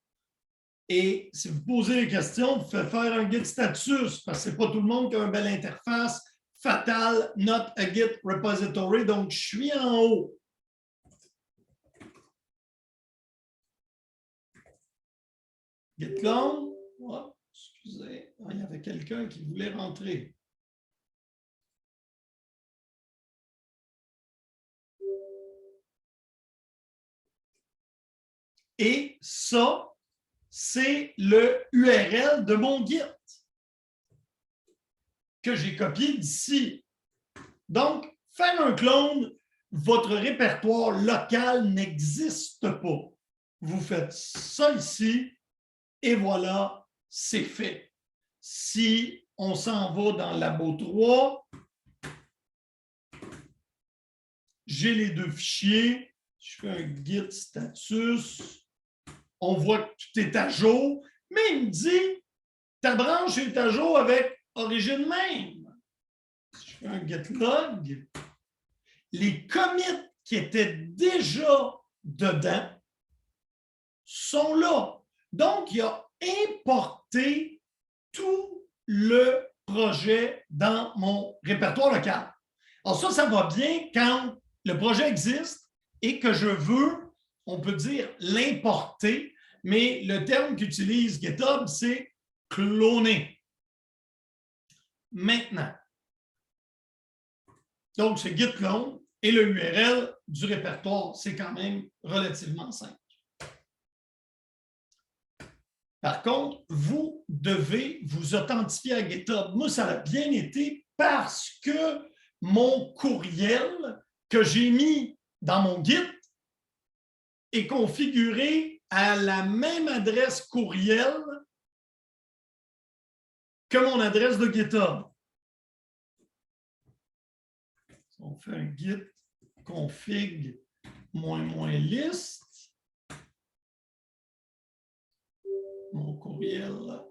Et si vous posez des questions, vous faites faire un git status, parce que ce n'est pas tout le monde qui a une belle interface. Fatal, not a git repository. Donc, je suis en haut. Git clone. Oh, excusez, il y avait quelqu'un qui voulait rentrer. Et ça, c'est le URL de mon Git que j'ai copié d'ici. Donc, faire un clone, votre répertoire local n'existe pas. Vous faites ça ici et voilà, c'est fait. Si on s'en va dans Labo 3, j'ai les deux fichiers. Je fais un git status. On voit que tout est à jour, mais il me dit ta branche est à jour avec origine même. Si je fais un git log, les commits qui étaient déjà dedans sont là. Donc, il a importé tout le projet dans mon répertoire local. Alors ça va bien quand le projet existe et que je veux, on peut dire, l'importer, mais le terme qu'utilise GitHub, c'est cloner. Maintenant, donc c'est git clone et le URL du répertoire, c'est quand même relativement simple. Par contre, vous devez vous authentifier à GitHub. Moi, ça a bien été parce que mon courriel que j'ai mis dans mon Git est configuré à la même adresse courriel que mon adresse de GitHub. On fait un git config --list. Mon courriel.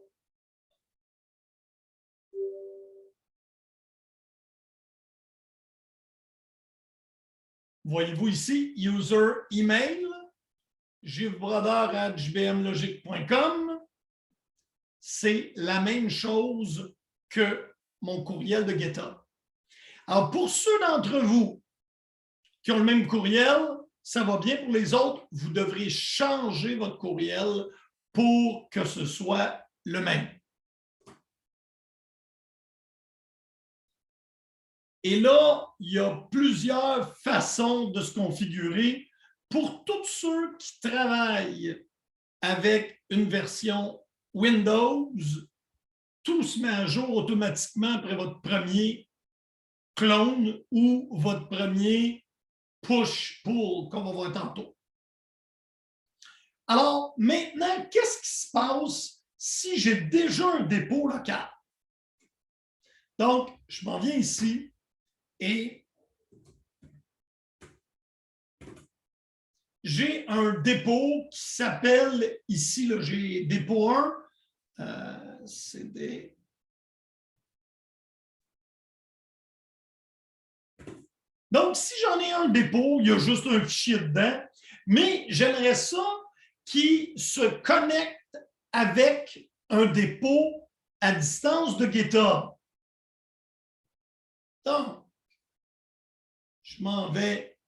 Voyez-vous ici, user email, givbrother@jbmlogic.com. C'est la même chose que mon courriel de GitHub. Alors, pour ceux d'entre vous qui ont le même courriel, ça va bien. Pour les autres, vous devrez changer votre courriel pour que ce soit le même. Et là, il y a plusieurs façons de se configurer pour tous ceux qui travaillent avec une version Windows. Tout se met à jour automatiquement après votre premier clone ou votre premier push-pull, comme on va voir tantôt. Alors, maintenant, qu'est-ce qui se passe si j'ai déjà un dépôt local? Donc, je m'en viens ici et j'ai un dépôt qui s'appelle, ici, j'ai dépôt 1, CD. Donc, si j'en ai un dépôt, il y a juste un fichier dedans, mais j'aimerais ça qui se connecte avec un dépôt à distance de GitHub. Donc, je m'en vais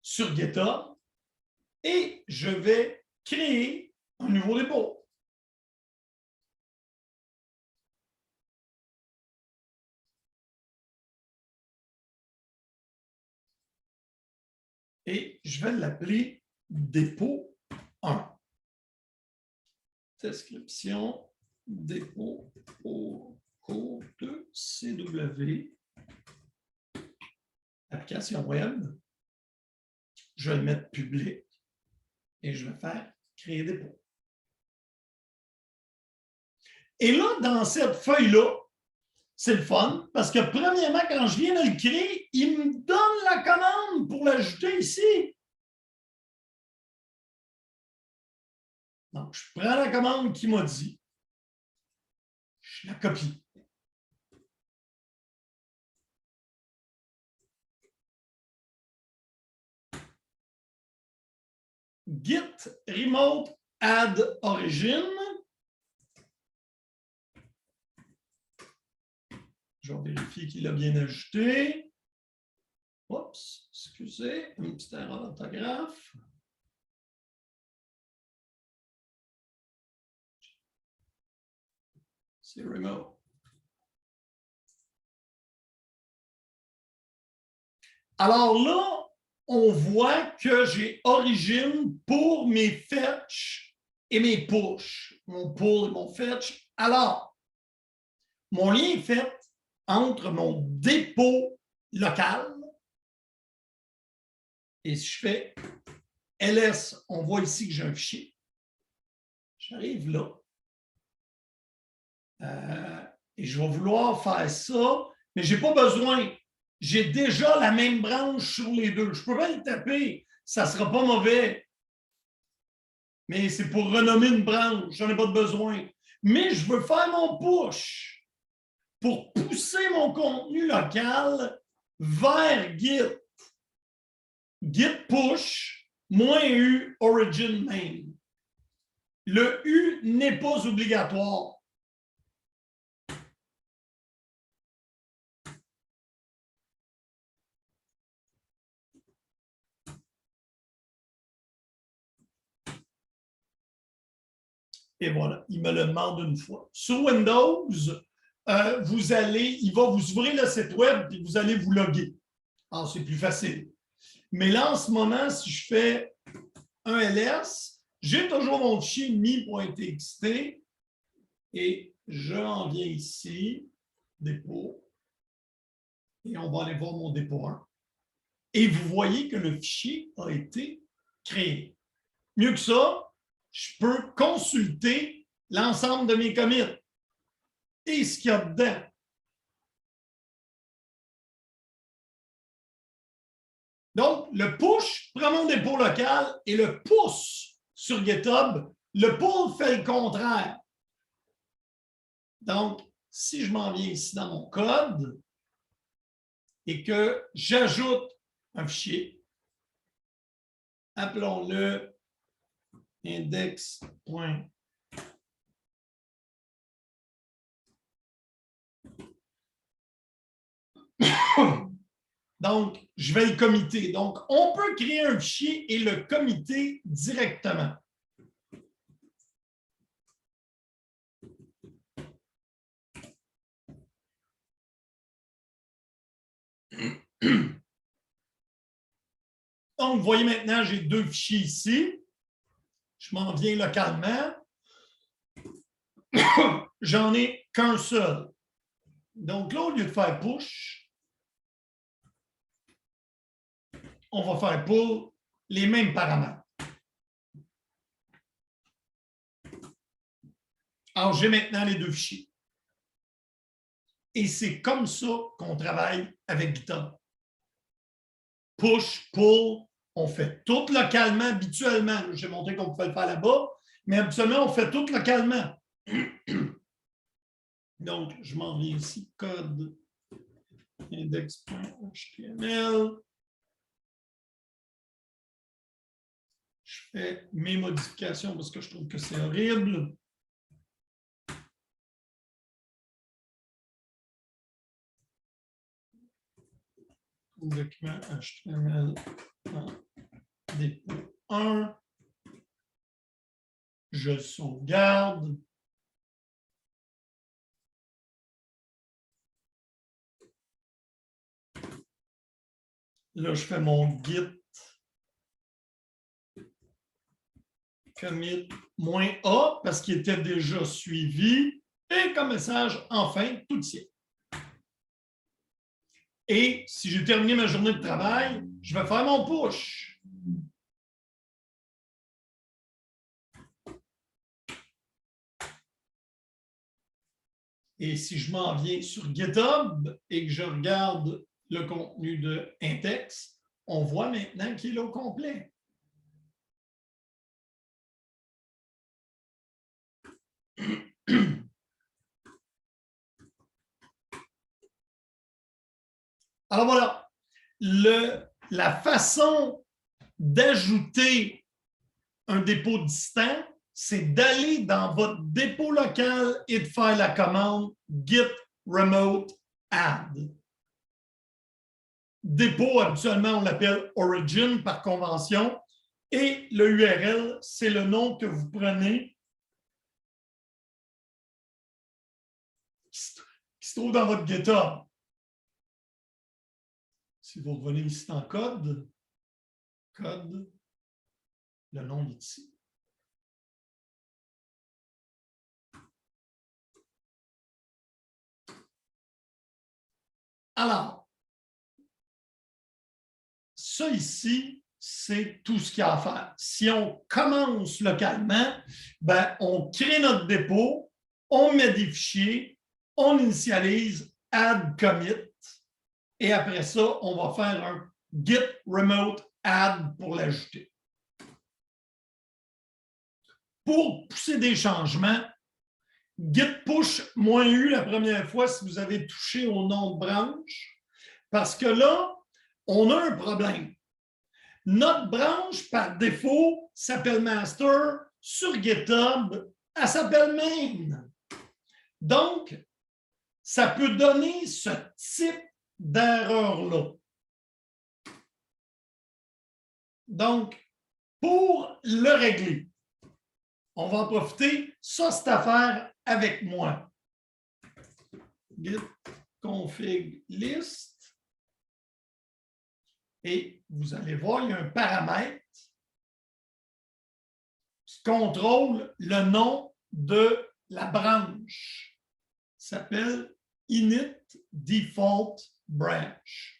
sur GitHub et je vais créer un nouveau dépôt. Et je vais l'appeler dépôt 1. Description, dépôt au cours de CW. Application web. Je vais le mettre public et je vais faire créer dépôt. Et là, dans cette feuille-là, c'est le fun parce que premièrement, quand je viens de le créer, il me donne la commande pour l'ajouter ici. Donc, je prends la commande qu'il m'a dit. Je la copie. Git remote add origin. Je vais vérifier qu'il a bien ajouté. Oups, excusez, une petite erreur d'orthographe. C'est remote. Alors là, on voit que j'ai origine pour mes fetch et mes push. Mon pull et mon fetch. Alors, mon lien est fait entre mon dépôt local et si je fais ls, on voit ici que j'ai un fichier. J'arrive là. Et je vais vouloir faire ça, mais je n'ai pas besoin. J'ai déjà la même branche sur les deux. Je peux bien le taper, ça ne sera pas mauvais. Mais c'est pour renommer une branche, je n'en ai pas de besoin. Mais je veux faire mon push pour pousser mon contenu local vers Git. Git push, moins U, origin name. Le U n'est pas obligatoire. Et voilà, il me le demande une fois. Sur Windows, il va vous ouvrir le site web et vous allez vous loguer. Alors, c'est plus facile. Mais là, en ce moment, si je fais un ls, j'ai toujours mon fichier mi.txt et j'en viens ici, dépôt, et on va aller voir mon dépôt 1. Et vous voyez que le fichier a été créé. Mieux que ça, je peux consulter l'ensemble de mes commits et ce qu'il y a dedans. Donc, le push prend mon dépôt local et le pousse sur GitHub. Le pull fait le contraire. Donc, si je m'en viens ici dans mon code et que j'ajoute un fichier, appelons-le index. Donc, je vais le committer. Donc, on peut créer un fichier et le committer directement. Donc, vous voyez maintenant, j'ai deux fichiers ici. Je m'en viens localement. J'en ai qu'un seul. Donc là, au lieu de faire push, on va faire pull les mêmes paramètres. Alors, j'ai maintenant les deux fichiers. Et c'est comme ça qu'on travaille avec GitHub. Push, pull, on fait tout localement, habituellement. J'ai montré qu'on pouvait le faire là-bas, mais habituellement, on fait tout localement. Donc, je m'en viens ici, code index.html. Je fais mes modifications parce que je trouve que c'est horrible. Document HTML dépôt 1. Je sauvegarde. Là, je fais mon git commit -a parce qu'il était déjà suivi. Et comme message, enfin, tout tient. Et si j'ai terminé ma journée de travail, je vais faire mon push. Et si je m'en viens sur GitHub et que je regarde le contenu de Intex, on voit maintenant qu'il est au complet. Alors voilà, la façon d'ajouter un dépôt distant, c'est d'aller dans votre dépôt local et de faire la commande git remote add. Dépôt, habituellement, on l'appelle origin par convention, et le URL, c'est le nom que vous prenez qui se trouve dans votre GitHub. Si vous revenez ici dans code, le nom est ici. Alors, ça ici, c'est tout ce qu'il y a à faire. Si on commence localement, ben, on crée notre dépôt, on met des fichiers, on initialise add commit, et après ça, on va faire un git remote add pour l'ajouter. Pour pousser des changements, git push -u la première fois si vous avez touché au nom de branche, parce que là, on a un problème. Notre branche, par défaut, s'appelle master. Sur GitHub, elle s'appelle main. Donc, ça peut donner ce type d'erreur-là. Donc, pour le régler, on va en profiter. Ça, c'est à faire avec moi. Git config list. Et vous allez voir, il y a un paramètre qui contrôle le nom de la branche. Ça s'appelle init default branch.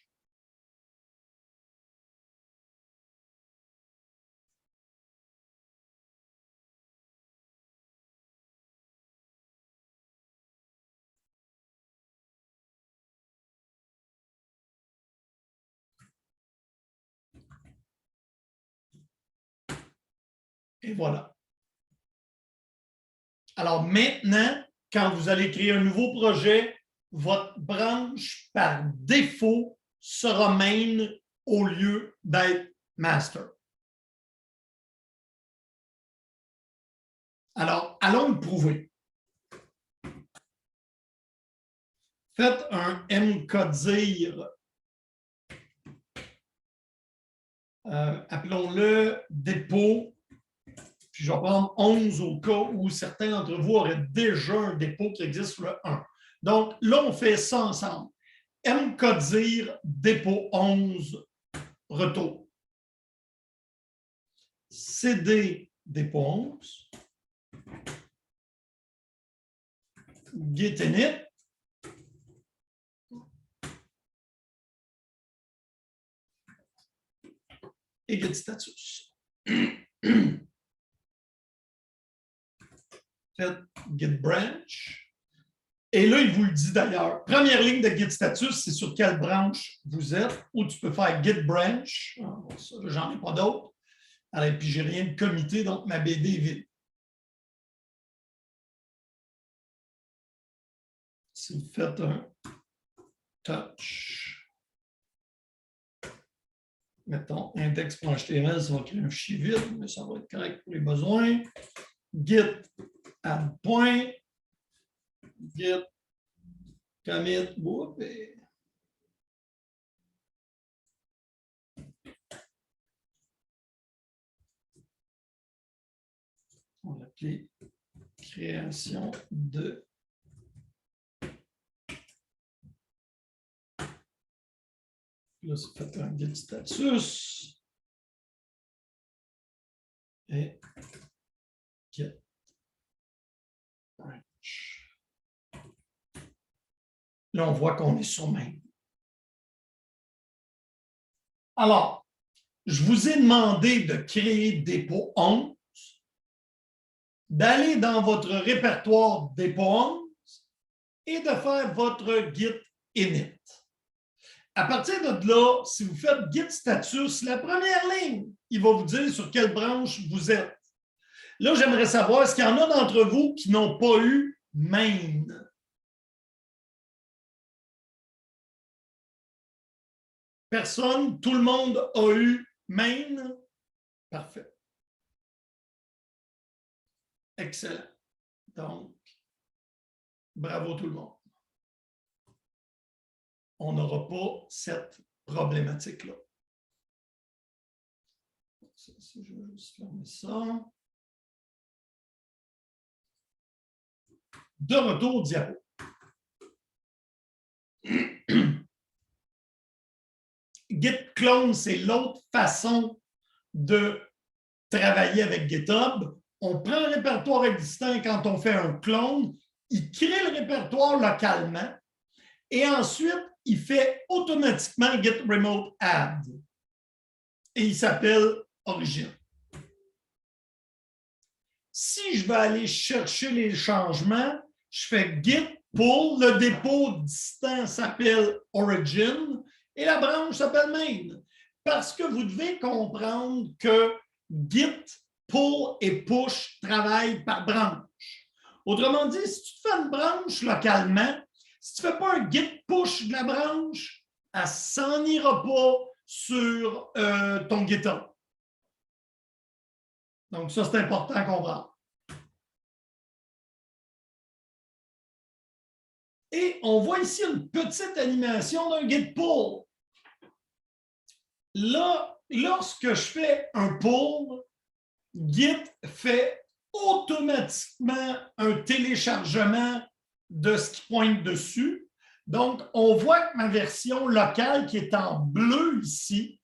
Et voilà. Alors maintenant, quand vous allez créer un nouveau projet, votre branche par défaut sera main au lieu d'être master. Alors, allons le prouver. Faites un mcodir, appelons-le dépôt. Puis je vais prendre 11 au cas où certains d'entre vous auraient déjà un dépôt qui existe sur le 1. Donc là, on fait ça ensemble. mcodir dépôt 11 retour. cd dépôt 11. Git init. Et git status. Faites git branch. Et là, il vous le dit d'ailleurs. Première ligne de git status, c'est sur quelle branche vous êtes, ou tu peux faire git branch. J'en ai pas d'autres. Et puis, j'ai rien de comité, donc ma BD est vide. Si vous faites un touch, mettons index.html, ça va créer un fichier vide, mais ça va être correct pour les besoins. Git add point, git commit, on va appeler création de là, c'est fait un git status et git branch. Là, on voit qu'on est sur main. Alors, je vous ai demandé de créer dépôt 11, d'aller dans votre répertoire dépôt 11 et de faire votre git init. À partir de là, si vous faites git status, la première ligne, il va vous dire sur quelle branche vous êtes. Là, j'aimerais savoir, est-ce qu'il y en a d'entre vous qui n'ont pas eu main? Personne? Tout le monde a eu main? Parfait. Excellent. Donc, bravo tout le monde. On n'aura pas cette problématique-là. Je vais juste fermer ça. De retour au diapo. Git clone, c'est l'autre façon de travailler avec GitHub. On prend un répertoire existant quand on fait un clone, il crée le répertoire localement et ensuite, il fait automatiquement git remote add. Et il s'appelle origin. Si je veux aller chercher les changements, je fais git pull, le dépôt distant s'appelle origin et la branche s'appelle main. Parce que vous devez comprendre que git, pull et push travaillent par branche. Autrement dit, si tu te fais une branche localement, si tu ne fais pas un git push de la branche, elle ne s'en ira pas sur ton GitHub. Donc, ça, c'est important à comprendre. Et on voit ici une petite animation d'un git pull. Là, lorsque je fais un pull, Git fait automatiquement un téléchargement de ce qui pointe dessus. Donc, on voit que ma version locale qui est en bleu ici,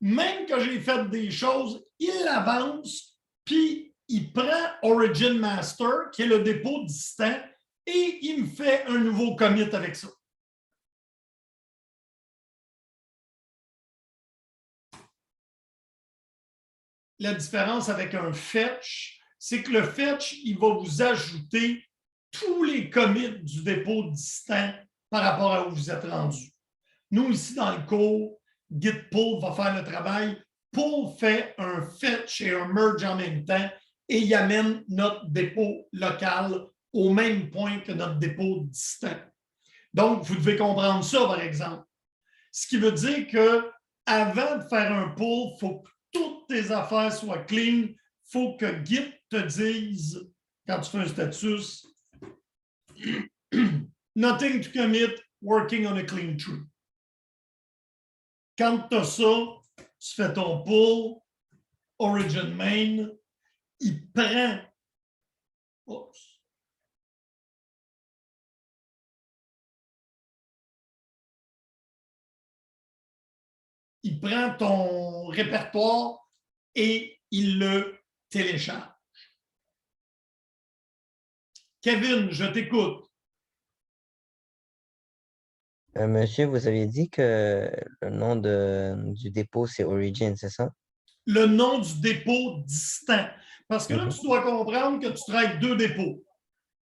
même que j'ai fait des choses, il avance, puis il prend Origin Master, qui est le dépôt distant, et il me fait un nouveau commit avec ça. La différence avec un fetch, c'est que le fetch, il va vous ajouter tous les commits du dépôt distant par rapport à où vous êtes rendu. Nous, ici, dans le cours, git pull va faire le travail. Pull fait un fetch et un merge en même temps et il amène notre dépôt local au même point que notre dépôt distant. Donc, vous devez comprendre ça, par exemple. Ce qui veut dire qu'avant de faire un pull, il faut que toutes tes affaires soient clean. Il faut que Git te dise, quand tu fais un status, nothing to commit, working on a clean tree. Quand tu as ça, tu fais ton pull, origin main, il prend. Oups. il prend ton répertoire et il le télécharge. Kevin, je t'écoute. Monsieur, vous aviez dit que le nom du dépôt, c'est Origin, c'est ça? Le nom du dépôt distinct. Parce que là, Mhm. tu dois comprendre que tu travailles avec 2 dépôts.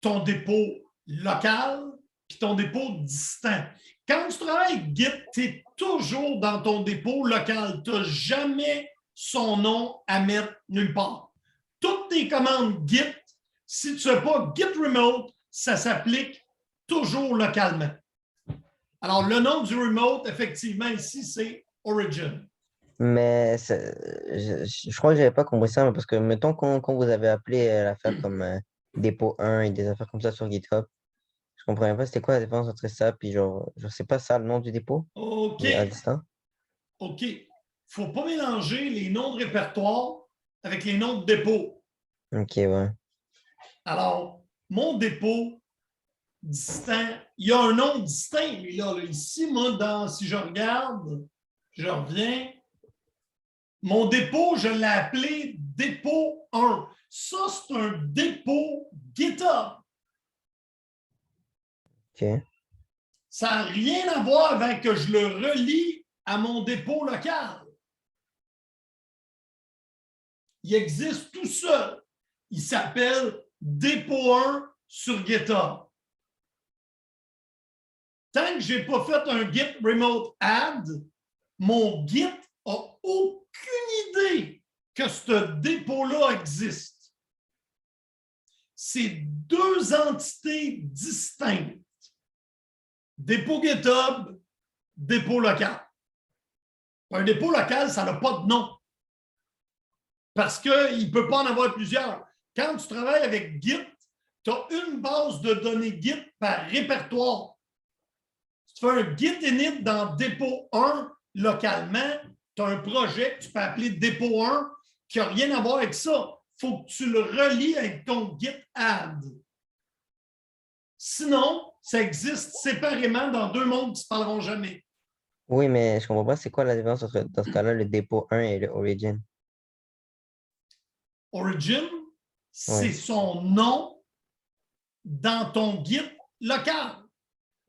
Ton dépôt local puis ton dépôt distinct. Quand tu travailles avec Git, tu es toujours dans ton dépôt local. Tu n'as jamais son nom à mettre nulle part. Toutes tes commandes Git, si tu ne fais pas Git Remote, ça s'applique toujours localement. Alors, le nom du remote, effectivement, ici, c'est Origin. Mais je crois que je n'avais pas compris ça, mais parce que, mettons, quand vous avez appelé l'affaire comme dépôt 1 et des affaires comme ça sur GitHub, je ne comprenais pas c'était quoi la différence entre ça, puis genre, c'est pas ça le nom du dépôt, OK. mais à distance. OK. Il ne faut pas mélanger les noms de répertoire avec les noms de dépôt. Ok, ouais. Alors, mon dépôt distinct, il y a un nom distinct, lui, là. Ici, moi, si je regarde, je reviens, mon dépôt, je l'ai appelé dépôt 1. Ça, c'est un dépôt GitHub. Ok. Ça n'a rien à voir avec que je le relie à mon dépôt local. Il existe tout seul. Il s'appelle dépôt 1 sur GitHub. Tant que je n'ai pas fait un Git Remote Add, mon Git n'a aucune idée que ce dépôt-là existe. C'est 2 entités distinctes. Dépôt GitHub, dépôt local. Un dépôt local, ça n'a pas de nom. Parce qu'il ne peut pas en avoir plusieurs. Quand tu travailles avec Git, tu as une base de données Git par répertoire. Si tu fais un Git init dans dépôt 1 localement, tu as un projet que tu peux appeler dépôt 1 qui n'a rien à voir avec ça. Il faut que tu le relis avec ton Git add. Sinon, ça existe séparément dans 2 mondes qui ne se parleront jamais. Oui, mais je comprends pas c'est quoi la différence entre, dans ce cas-là, le dépôt 1 et le Origin. Origin, c'est Ouais. son nom dans ton Git local.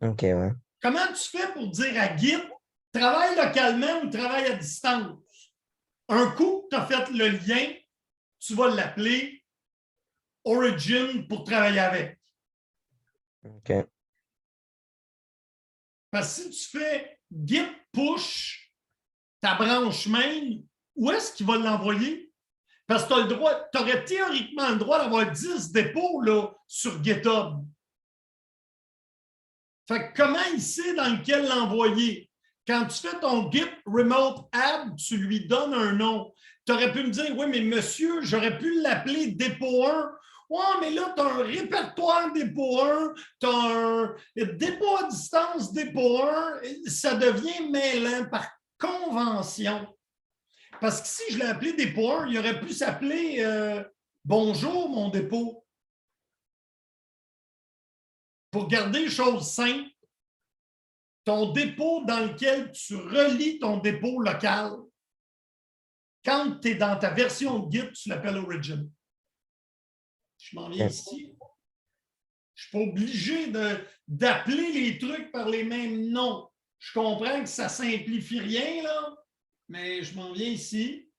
Ok, ouais. Comment tu fais pour dire à Git, travaille localement ou travaille à distance? Un coup que tu as fait le lien, tu vas l'appeler Origin pour travailler avec. Ok. Parce que si tu fais Git push ta branche main, où est-ce qu'il va l'envoyer? Parce que tu aurais théoriquement le droit d'avoir 10 dépôts là, sur GitHub. Fait que comment il sait dans lequel l'envoyer? Quand tu fais ton Git Remote Add, tu lui donnes un nom. Tu aurais pu me dire, oui, mais monsieur, j'aurais pu l'appeler dépôt 1. Ouais, mais là, tu as un répertoire dépôt 1, tu as un dépôt à distance dépôt 1. Ça devient mêlant par convention. Parce que si je l'ai appelé dépôt 1, il aurait pu s'appeler bonjour, mon dépôt. Pour garder les choses simples, ton dépôt dans lequel tu relis ton dépôt local, quand tu es dans ta version de Git, tu l'appelles Origin. Je m'en viens ici. Je ne suis pas obligé d'appeler les trucs par les mêmes noms. Je comprends que ça ne simplifie rien, là, mais je m'en viens ici.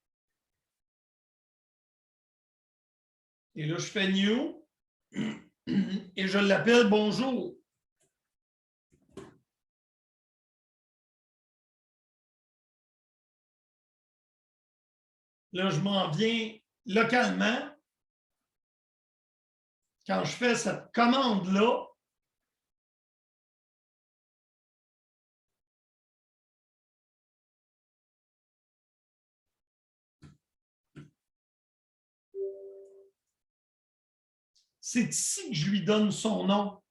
Et là, je fais New et je l'appelle bonjour. Là, je m'en viens localement. Quand je fais cette commande-là, c'est ici que je lui donne son nom.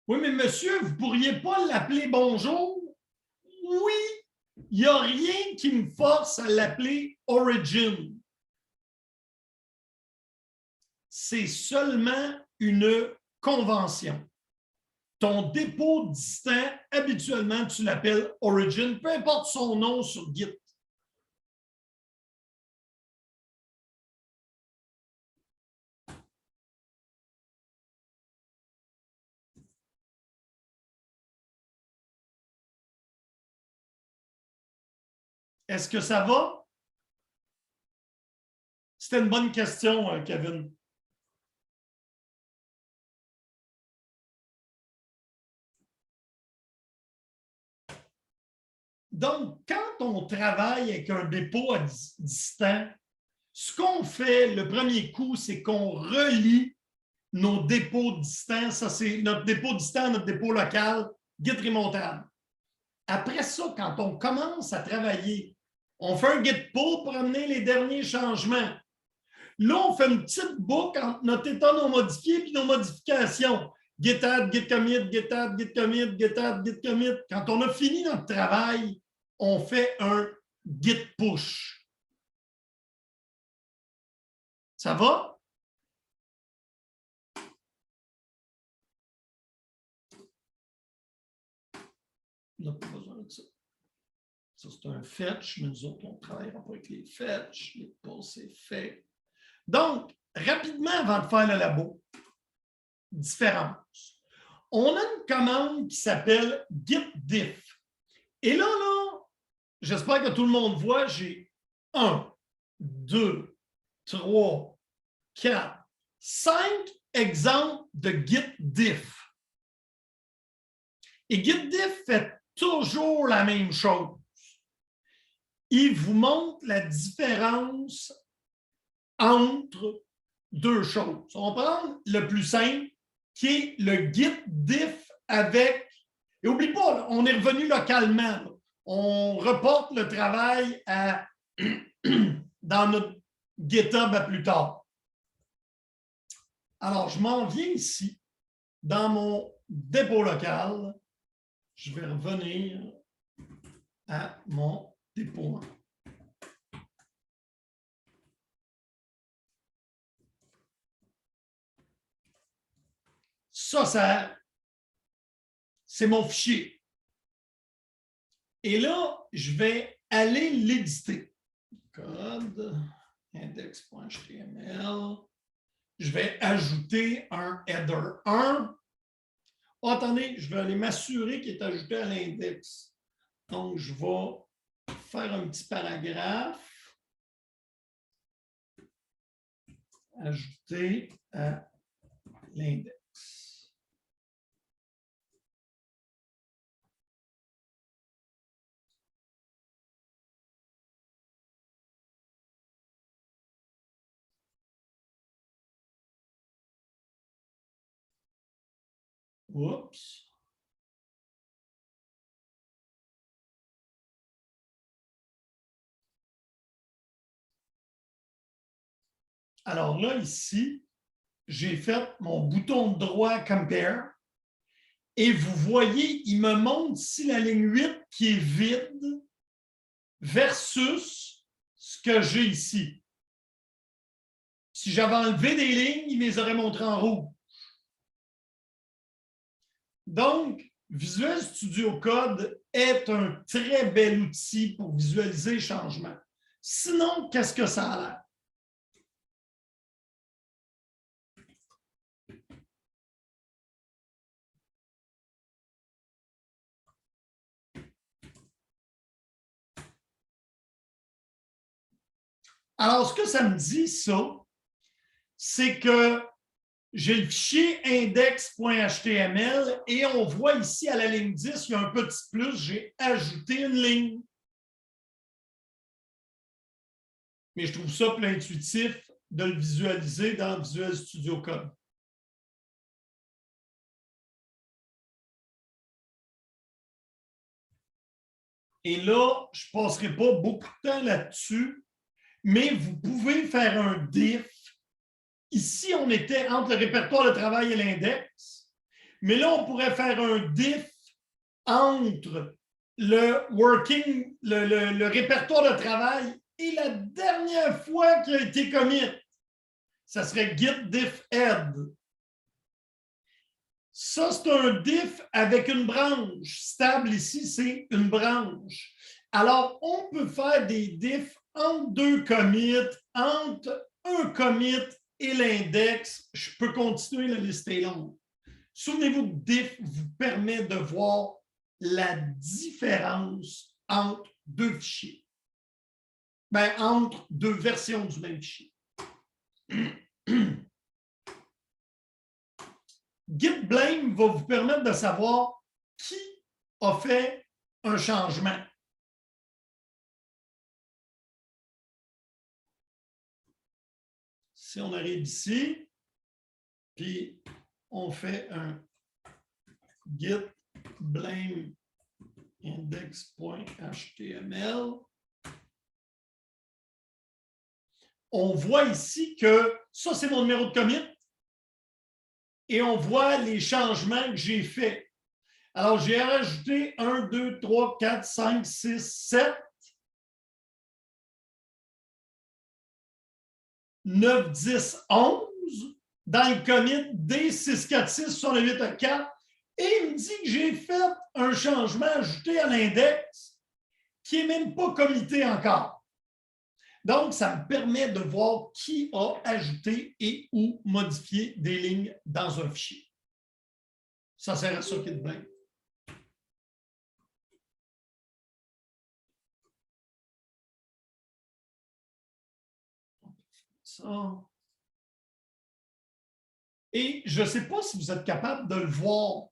Oui, mais monsieur, vous ne pourriez pas l'appeler bonjour? Oui, il n'y a rien qui me force à l'appeler Origin. C'est seulement une convention. ton dépôt distant, habituellement, tu l'appelles origin, peu importe son nom sur Git. Est-ce que ça va? C'était une bonne question, Kevin. Donc, quand on travaille avec un dépôt à distant, ce qu'on fait, le premier coup, c'est qu'on relie nos dépôts distants. Ça, c'est notre dépôt distant, notre dépôt local, Git remontable. Après ça, quand on commence à travailler, on fait un git pull pour amener les derniers changements. Là, on fait une petite boucle entre notre état non modifié et nos modifications. Git add, git commit, git add, git commit, git add, git commit. Quand on a fini notre travail, on fait un git push. Ça va? On n'a pas besoin de ça. Ça, c'est un fetch, mais nous autres, on ne travaillera pas avec les fetch. Les pulls, c'est fait. Donc, rapidement, avant de faire le labo, différence. On a une commande qui s'appelle git diff. Et là, j'espère que tout le monde voit, j'ai 1, 2, 3, 4, 5 exemples de git diff. Et git diff fait toujours la même chose. Il vous montre la différence entre deux choses. On va prendre le plus simple, qui est le git diff avec... Et n'oublie pas, on est revenu localement. Là. On reporte le travail dans notre GitHub à plus tard. Alors, je m'en viens ici, dans mon dépôt local. Je vais revenir à mon dépôt 1. Ça, c'est mon fichier. Et là, je vais aller l'éditer. Code, index.html. Je vais ajouter un header 1. Oh, attendez, je vais aller m'assurer qu'il est ajouté à l'index. Donc, je vais faire un petit paragraphe. Ajouter à l'index. Oups. Alors là, ici, j'ai fait mon bouton droit Compare et vous voyez, il me montre ici la ligne 8 qui est vide versus ce que j'ai ici. Si j'avais enlevé des lignes, il me les aurait montrées en rouge. Donc, Visual Studio Code est un très bel outil pour visualiser les changements. Sinon, qu'est-ce que ça a l'air? Alors, ce que ça me dit, ça, c'est que j'ai le fichier index.html et on voit ici à la ligne 10, il y a un petit plus, j'ai ajouté une ligne. Mais je trouve ça plus intuitif de le visualiser dans Visual Studio Code. Et là, je ne passerai pas beaucoup de temps là-dessus, mais vous pouvez faire un diff. Ici, on était entre le répertoire de travail et l'index, mais là, on pourrait faire un diff entre le répertoire de travail et la dernière fois qu'il a été commit. Ça serait git diff head. Ça, c'est un diff avec une branche. Stable ici, c'est une branche. Alors, on peut faire des diffs entre deux commits, entre un commit et l'index. Je peux continuer, la liste est longue. Souvenez-vous que diff vous permet de voir la différence entre deux fichiers. Ben, entre deux versions du même fichier. Git blame va vous permettre de savoir qui a fait un changement. Si on arrive ici, puis on fait un git blame index.html, on voit ici que ça, c'est mon numéro de commit et on voit les changements que j'ai faits. Alors, j'ai rajouté 1, 2, 3, 4, 5, 6, 7, 9, 10, 11 dans le commit D6466884 et il me dit que j'ai fait un changement ajouté à l'index qui n'est même pas commité encore. Donc, ça me permet de voir qui a ajouté et ou modifié des lignes dans un fichier. Ça sert à ça Git blame. Ça. Et je ne sais pas si vous êtes capable de le voir.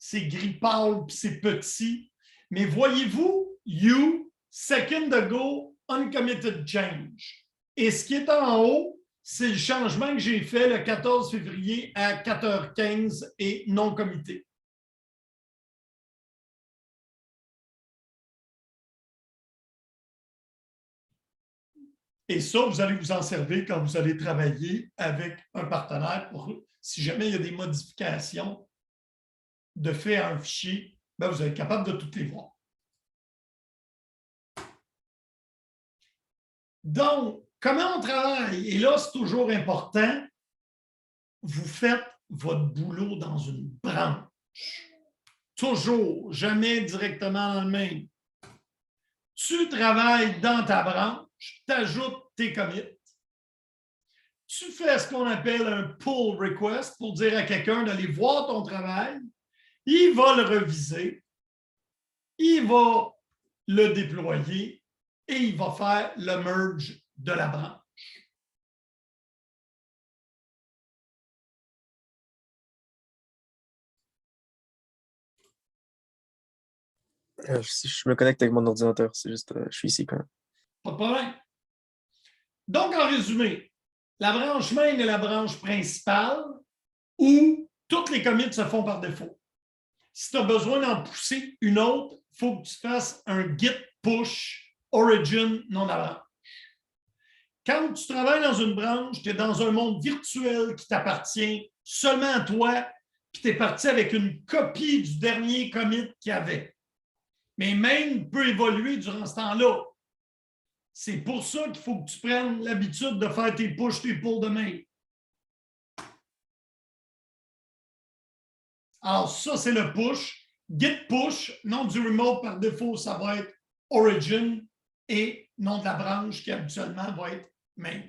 C'est gris pâle puis c'est petit. Mais voyez-vous, you, second ago, uncommitted change. Et ce qui est en haut, c'est le changement que j'ai fait le 14 février à 4h15 et non commité. Et ça, vous allez vous en servir quand vous allez travailler avec un partenaire pour, si jamais il y a des modifications de fait à un fichier, ben vous allez être capable de toutes les voir. Donc, comment on travaille? Et là, c'est toujours important, vous faites votre boulot dans une branche. Toujours, jamais directement dans le même. Tu travailles dans ta branche, tu ajoutes tes commits. Tu fais ce qu'on appelle un pull request pour dire à quelqu'un d'aller voir ton travail. Il va le reviser, il va le déployer et il va faire le merge de la branche. Je me connecte avec mon ordinateur, c'est juste, je suis ici quand même. Pas de problème. Donc, en résumé, la branche main est la branche principale où toutes les commits se font par défaut. Si tu as besoin d'en pousser une autre, il faut que tu fasses un git push origin non à branche. Quand tu travailles dans une branche, tu es dans un monde virtuel qui t'appartient seulement à toi, puis tu es parti avec une copie du dernier commit qu'il y avait. Mais même peut évoluer durant ce temps-là. C'est pour ça qu'il faut que tu prennes l'habitude de faire tes push, tes pulls de main. Alors, ça, c'est le push. Git push, nom du remote par défaut, ça va être origin et nom de la branche qui habituellement va être main.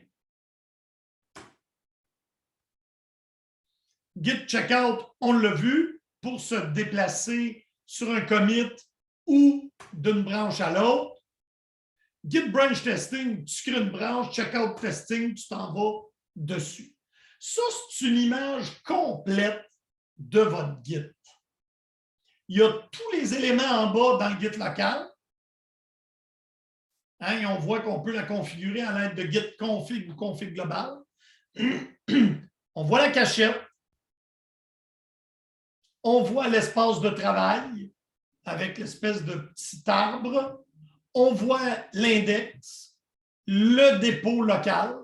Git checkout, on l'a vu, pour se déplacer sur un commit ou d'une branche à l'autre. Git branch testing, tu crées une branche, checkout testing, tu t'en vas dessus. Ça, c'est une image complète de votre Git. Il y a tous les éléments en bas dans le Git local. Hein, et on voit qu'on peut la configurer à l'aide de Git config ou config global. On voit la cachette. On voit l'espace de travail avec l'espèce de petit arbre. On voit l'index, le dépôt local.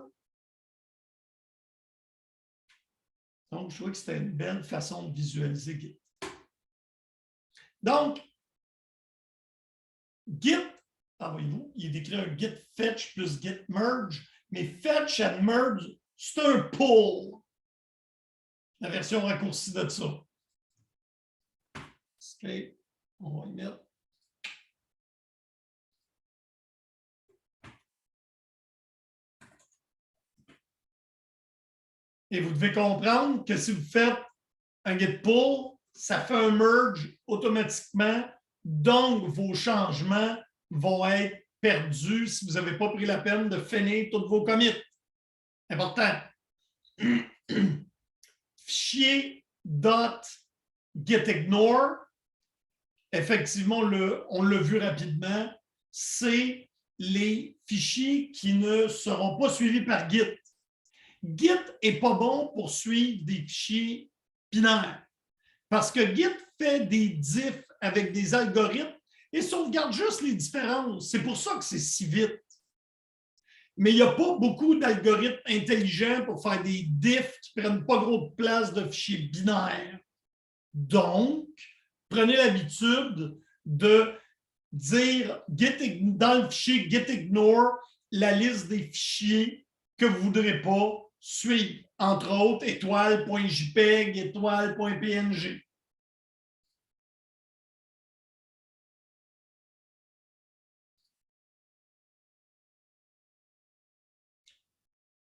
Donc, je trouvais que c'était une belle façon de visualiser Git. Donc, Git, voyez-vous, il est décrit un Git fetch plus Git merge, mais fetch and merge, c'est un pull. La version raccourcie de ça. Escape. On va y mettre. Et vous devez comprendre que si vous faites un git pull, ça fait un merge automatiquement. Donc, vos changements vont être perdus si vous n'avez pas pris la peine de finir tous vos commits. Important. Fichier .gitignore, effectivement, on l'a vu rapidement, c'est les fichiers qui ne seront pas suivis par Git. Git n'est pas bon pour suivre des fichiers binaires parce que Git fait des diffs avec des algorithmes et sauvegarde juste les différences. C'est pour ça que c'est si vite. Mais il n'y a pas beaucoup d'algorithmes intelligents pour faire des diffs qui ne prennent pas trop de place de fichiers binaires. Donc, prenez l'habitude de dire dans le fichier gitignore la liste des fichiers que vous ne voudrez pas suivre, entre autres étoile.jpeg, étoile.png.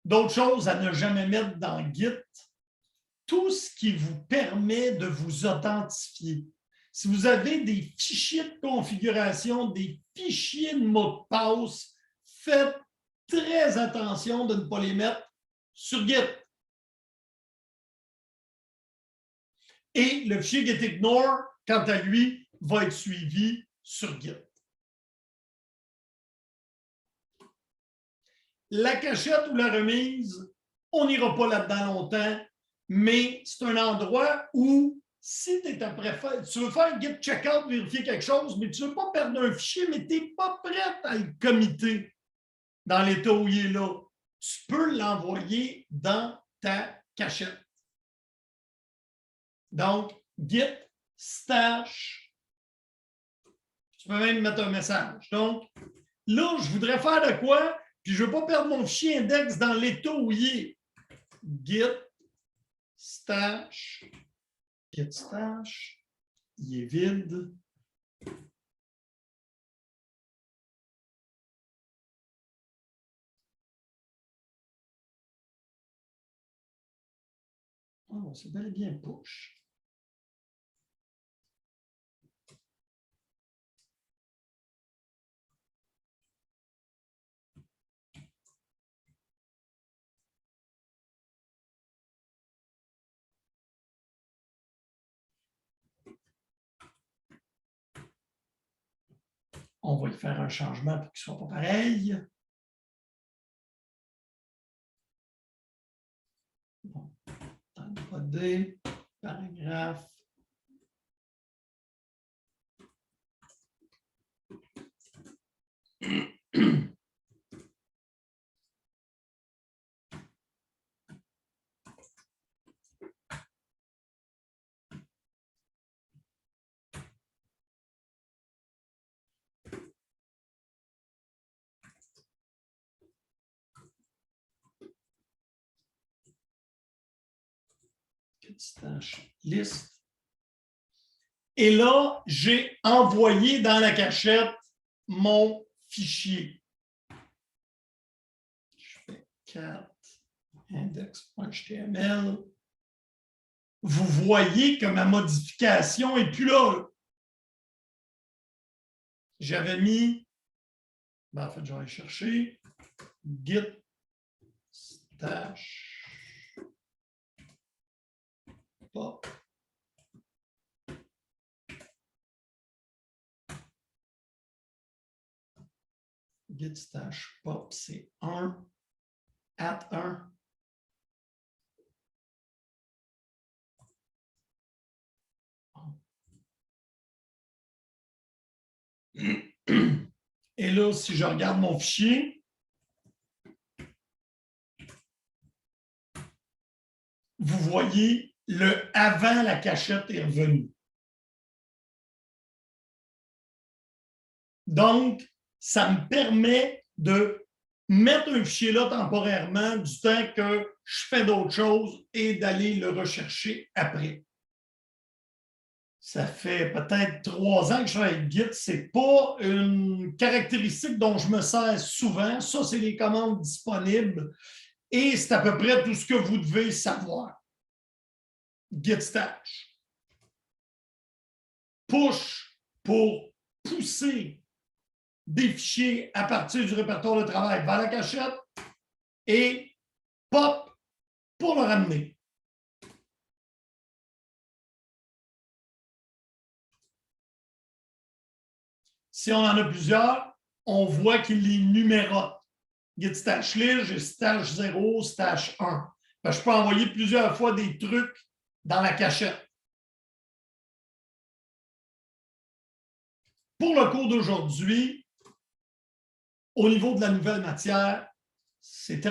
D'autres choses à ne jamais mettre dans Git, tout ce qui vous permet de vous authentifier. Si vous avez des fichiers de configuration, des fichiers de mots de passe, faites très attention de ne pas les mettre sur Git. Et le fichier gitignore, quant à lui, va être suivi sur Git. La cachette ou la remise, on n'ira pas là-dedans longtemps, mais c'est un endroit où, si tu veux faire un git checkout, vérifier quelque chose, mais tu ne veux pas perdre un fichier, mais tu n'es pas prêt à le committer dans l'état où il est là, tu peux l'envoyer dans ta cachette. Donc, git stash. Tu peux même mettre un message. Donc, là, je voudrais faire de quoi? Puis je ne veux pas perdre mon fichier index dans l'état où il est. Git stash. Git stash. Il est vide. Oh, c'est bel et bien push. On va y faire un changement pour qu'il ne soit pas pareil. Bon. Encodé, paragraphe. Liste. Et là, j'ai envoyé dans la cachette mon fichier. Je fais cat index.html. Vous voyez que ma modification n'est plus là. J'avais mis, en fait, je vais aller chercher git stash pop. Git stash pop, c'est 1 at 1. Et là, si je regarde mon fichier, vous voyez, le avant la cachette est revenu. Donc, ça me permet de mettre un fichier là temporairement du temps que je je fais d'autres choses et d'aller le rechercher après. Ça fait peut-être 3 ans que je travaille avec Git. Ce n'est pas une caractéristique dont je me sers souvent. Ça, c'est les commandes disponibles et c'est à peu près tout ce que vous devez savoir. Git stash. Push pour pousser des fichiers à partir du répertoire de travail vers la cachette et pop pour le ramener. Si on en a plusieurs, on voit qu'il les numérote. Git stash list, j'ai stash 0, stash 1. Ben, je peux envoyer plusieurs fois des trucs dans la cachette. Pour le cours d'aujourd'hui, au niveau de la nouvelle matière, c'est